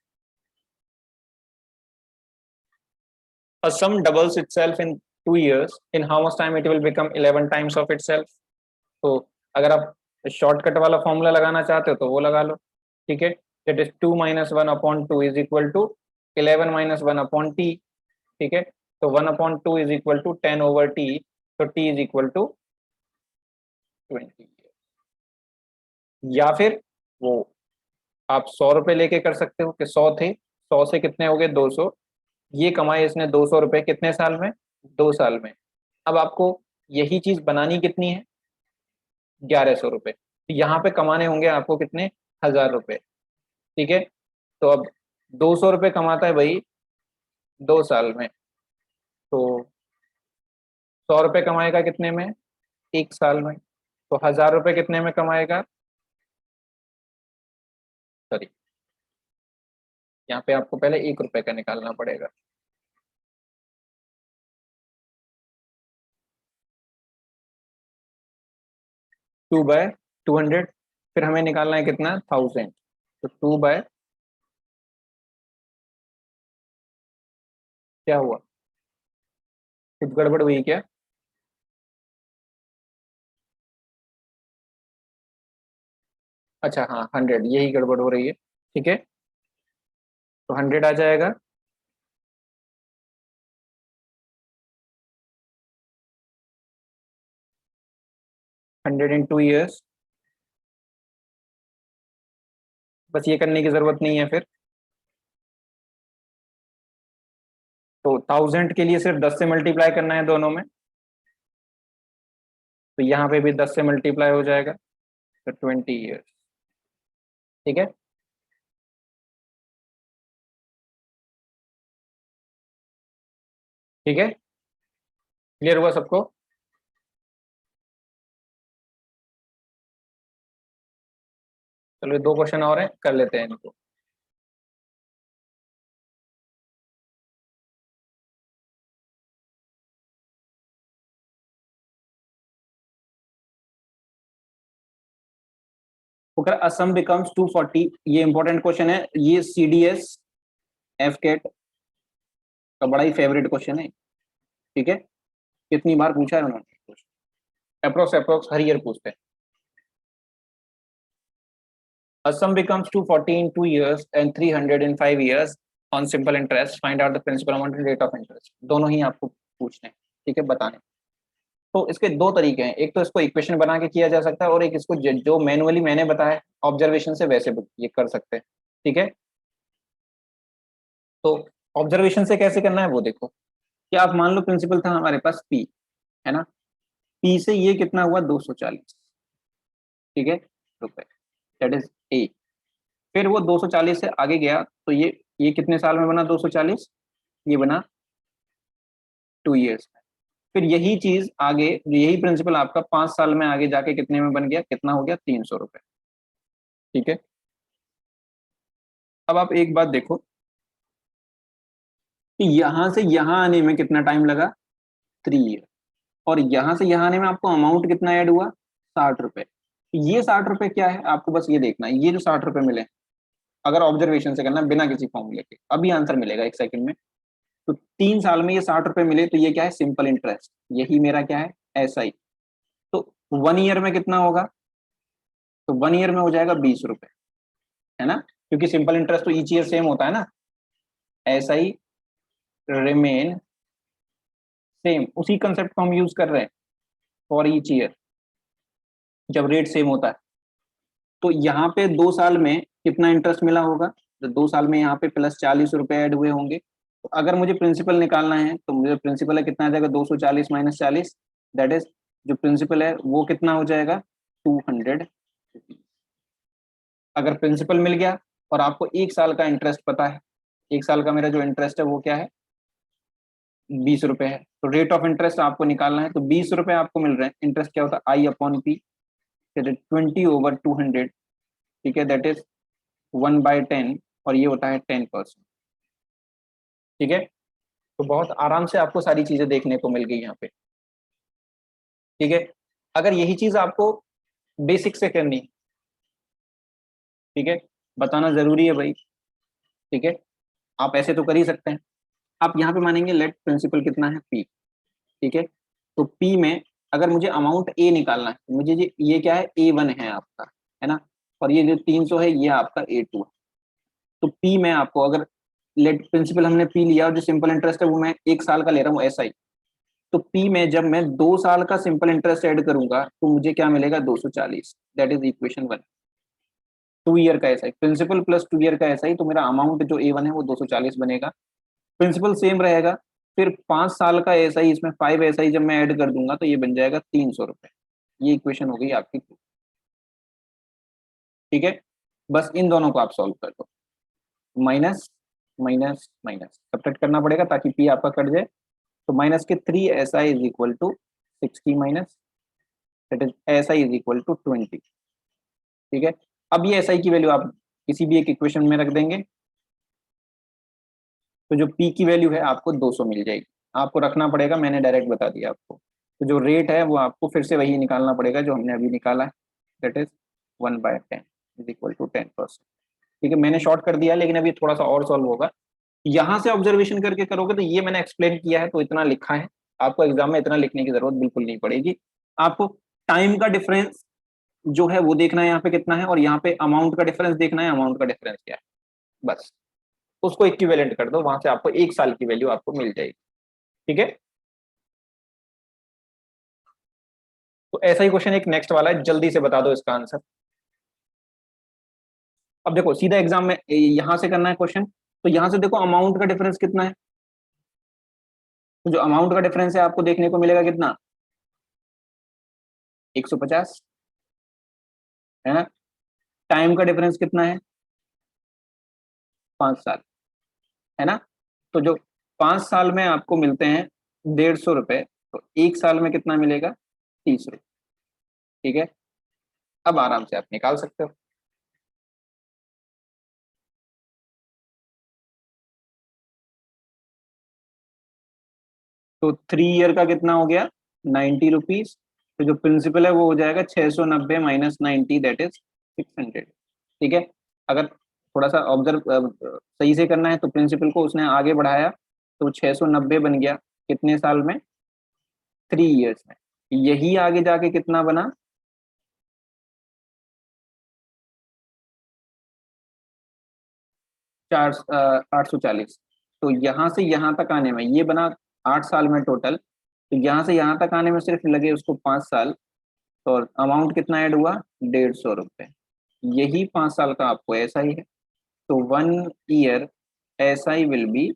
A sum doubles itself in 2 years. In how much time it will become 11 times of itself? तो अगर आप शॉर्टकट वाला फॉर्मूला लगाना चाहते हो तो वो लगा लो। ठीक है, that is 2 - 1/2 is equal to 11 - 1/t। ठीक है, तो 1/2 इज इक्वल टू 10/t, तो t इज इक्वल टू 20। या फिर वो आप 100 रुपए लेके कर सकते हो कि 100 थे, 100 से कितने हो गए, 200। ये कमाए इसने 200 रुपए कितने साल में, 2 साल में। अब आपको यही चीज बनानी कितनी है, 1100 रुपए। तो यहाँ पे कमाने होंगे आपको कितने, 1000 रुपए। ठीक है, तो अब 200 रुपए कमाता है भाई 2 साल में, तो 100 रुपए कमाएगा कितने में, 1 साल में। तो 1000 रुपए कितने में कमाएगा, सॉरी, यहाँ पे आपको पहले 1 रुपए का निकालना पड़ेगा। टू बाय 200, फिर हमें निकालना है कितना, 1000। तो 2 बाय, क्या हुआ, कुछ गड़बड़ हुई क्या, अच्छा हाँ 100, यही गड़बड़ हो रही है। ठीक है, तो 100 आ जाएगा, 100 इन 2 ईयर्स। बस ये करने की जरूरत नहीं है फिर। तो 1000 के लिए सिर्फ 10 से मल्टीप्लाई करना है दोनों में, तो यहाँ पे भी 10 से मल्टीप्लाई हो जाएगा, तो 20 ईयर्स। ठीक है, ठीक है, क्लियर हुआ सबको। चलो ये 2 क्वेश्चन और हैं, कर लेते हैं इनको। अगर असम बिकम्स 240, ये इंपॉर्टेंट क्वेश्चन है, ये सीडीएस एफ कैट का बड़ा ही फेवरेट क्वेश्चन है। ठीक है, कितनी बार पूछा है उन्होंने, अप्रोक्स अप्रोक्स हर ईयर पूछते हैं। A sum becomes 240 in 2 years and 300 in 5 years on simple interest. Find out the principal amount and rate of interest. दोनों ही आपको पूछने हैं, ठीक है, बताने। तो इसके दो तरीके हैं, एक तो इसको इक्वेशन बना के किया जा सकता है, और एक इसको जो मैनुअली मैंने बताया ऑब्जर्वेशन से, वैसे ये कर सकते हैं। ठीक है, तो ऑब्जर्वेशन से कैसे करना है वो देखो, कि आप मान लो प्रिंसिपल था हमारे पास पी, है ना, पी से ये कितना हुआ, 240, ठीक है, रुपए, दैट इज ए। फिर वो 240 से आगे गया, तो ये कितने साल में बना 240, ये बना 2 ईयर्स में। फिर यही चीज आगे, यही प्रिंसिपल आपका 5 साल में आगे जाके कितने में बन गया, कितना हो गया, 300 रुपए। ठीक है, अब आप एक बात देखो कि यहां से यहां आने में कितना टाइम लगा, 3 ईयर, और यहां से यहां आने में आपको अमाउंट कितना ऐड हुआ, 60 रुपए। ये 60 रुपए क्या है, आपको बस ये देखना है, ये जो 60 रुपए मिले, अगर ऑब्जर्वेशन से करना बिना किसी फॉर्मूले के, अभी आंसर मिलेगा 1 सेकंड में। तो 3 साल में ये 60 रुपए मिले, तो ये क्या है, सिंपल इंटरेस्ट, यही मेरा क्या है, SI। तो 1 ईयर में कितना होगा, तो 1 ईयर में हो जाएगा 20 रुपए, है ना, क्योंकि सिंपल इंटरेस्ट तो ईच ईयर सेम होता है ना, SI रिमेन सेम, उसी कंसेप्ट को हम यूज कर रहे हैं फॉर ईच ईयर, जब रेट सेम होता है। तो यहाँ पे 2 साल में कितना इंटरेस्ट मिला होगा, तो 2 साल में यहाँ पे +40 रुपए ऐड हुए होंगे। तो अगर मुझे प्रिंसिपल निकालना है तो मुझे प्रिंसिपल है कितना आ जाएगा, 240 - 40, दैट इज जो प्रिंसिपल है वो कितना हो जाएगा, 200। अगर प्रिंसिपल मिल गया और आपको 1 साल का इंटरेस्ट पता है, 1 साल का मेरा जो इंटरेस्ट है वो क्या है, 20 रुपए है। तो रेट ऑफ इंटरेस्ट आपको निकालना है, तो 20 रुपए आपको मिल रहे हैं। इंटरेस्ट क्या होता है, I/P, फिर 20/200, ठीक है, दैट इज 1/10, और ये होता है 10%। ठीक है, तो बहुत आराम से आपको सारी चीजें देखने को मिल गई यहाँ पे। ठीक है, अगर यही चीज आपको बेसिक से करनी, ठीक है, बताना जरूरी है भाई। ठीक है, आप ऐसे तो कर ही सकते हैं। आप यहाँ पे मानेंगे लेट प्रिंसिपल कितना है, P। ठीक है, तो P में अगर मुझे अमाउंट A निकालना है, मुझे ये क्या है, A1 है आपका, है ना, और ये जो 300 है ये आपका A2 है। तो P में आपको अगर लेट प्रिंसिपल हमने P लिया और जो सिंपल इंटरेस्ट है वो मैं 1 साल का ले रहा हूँ SI, तो P में जब मैं 2 साल का सिंपल इंटरेस्ट ऐड करूंगा तो मुझे क्या मिलेगा, 240, दैट इज इक्वेशन 1। 2 ईयर का SI, प्रिंसिपल प्लस 2 ईयर का SI, तो मेरा अमाउंट जो A1 है वो 240 बनेगा। प्रिंसिपल सेम रहेगा, फिर 5 साल का SI, इसमें 5 SI जब मैं ऐड कर दूंगा तो ये बन जाएगा 300 रुपए। ये इक्वेशन हो गई आपकी। ठीक है, बस इन दोनों को आप सॉल्व कर दो, माइनस माइनस माइनस सब्ट्रैक्ट करना पड़ेगा ताकि P आपका कट जाए। तो -3 SI is equal to 60 minus, that is SI is equal to 20। ठीक है, अब ये SI की वैल्यू आप किसी भी एक इक्वेशन में रख देंगे, तो जो P की वैल्यू है आपको 200 मिल जाएगी। आपको रखना पड़ेगा, मैंने डायरेक्ट बता दिया आपको। तो जो रेट है वो आपको फिर से वही निकालना पड़ेगा जो हमने अभी निकाला है, that is 1/10 is equal to 10%। ठीक है, मैंने शॉर्ट कर दिया, लेकिन अभी थोड़ा सा और सॉल्व होगा। यहाँ से ऑब्जर्वेशन करके करोगे तो ये मैंने एक्सप्लेन किया है तो इतना लिखा है, आपको एग्जाम में इतना लिखने की जरूरत बिल्कुल नहीं पड़ेगी। आपको टाइम का डिफरेंस जो है वो देखना है यहाँ पे कितना है, और यहाँ पे अमाउंट का डिफरेंस देखना है, अमाउंट का डिफरेंस क्या है, बस उसको इक्विवेलेंट कर दो, वहां से आपको 1 साल की वैल्यू आपको मिल जाएगी। ठीक है, तो ऐसा ही क्वेश्चन एक नेक्स्ट वाला है, जल्दी से बता दो इसका आंसर। अब देखो सीधा एग्जाम में यहां से करना है क्वेश्चन, तो यहां से देखो अमाउंट का डिफरेंस कितना है, तो जो अमाउंट का डिफरेंस है आपको देखने को मिलेगा कितना, 150, है ना। टाइम का डिफरेंस कितना है, 5 साल, है ना। तो जो 5 साल में आपको मिलते हैं 150 रुपए, तो 1 साल में कितना मिलेगा, 30 रुपए। ठीक है, अब आराम से आप निकाल सकते हो। तो 3 ईयर का कितना हो गया, 90 रुपीज। तो जो प्रिंसिपल है वो हो जाएगा 690 - 90, दैट इज 600। ठीक है, अगर थोड़ा सा ऑब्जर्व सही से करना है तो प्रिंसिपल को उसने आगे बढ़ाया, तो 690 बन गया कितने साल में, 3 ईयर्स में। यही आगे जाके कितना बना, 840। तो यहाँ से यहाँ तक आने में ये बना 8 साल में टोटल, तो यहाँ से यहाँ तक आने में सिर्फ लगे उसको 5 साल। तो अमाउंट कितना ऐड हुआ, 150 रुपये। यही 5 साल का आपको ऐसा ही है, तो 1 year SI will be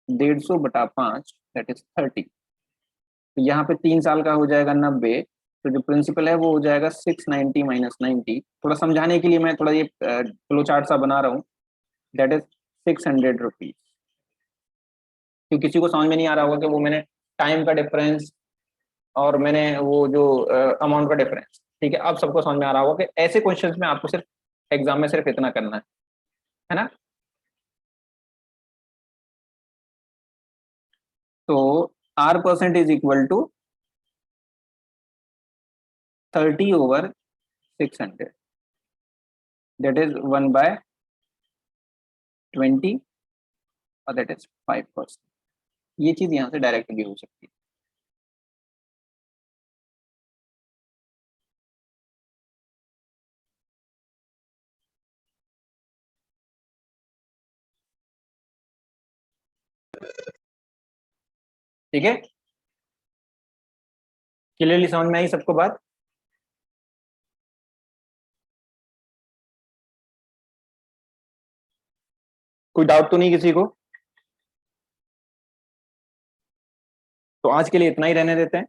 150/5, that is 30। तो यहाँ पे 3 साल का हो जाएगा 90, तो जो प्रिंसिपल है वो हो जाएगा 690 - 90। थोड़ा समझाने के लिए मैं थोड़ा ये फ्लो चार्ट सा बना रहा हूँ, दैट इज 600 रुपीज। कि किसी को समझ में नहीं आ रहा होगा कि वो मैंने टाइम का डिफरेंस और मैंने वो जो अमाउंट का डिफरेंस, ठीक है, अब सबको समझ में आ रहा होगा कि ऐसे क्वेश्चंस में आपको सिर्फ एग्जाम में सिर्फ इतना करना है ना। तो R% is equal to 30/600, that is 1/20, और दैट इज 5%। ये चीज यहाँ से डायरेक्ट भी हो सकती है। ठीक है, क्लियरली समझ में आई सबको बात? कोई डाउट तो नहीं किसी को? तो आज के लिए इतना ही रहने देते हैं।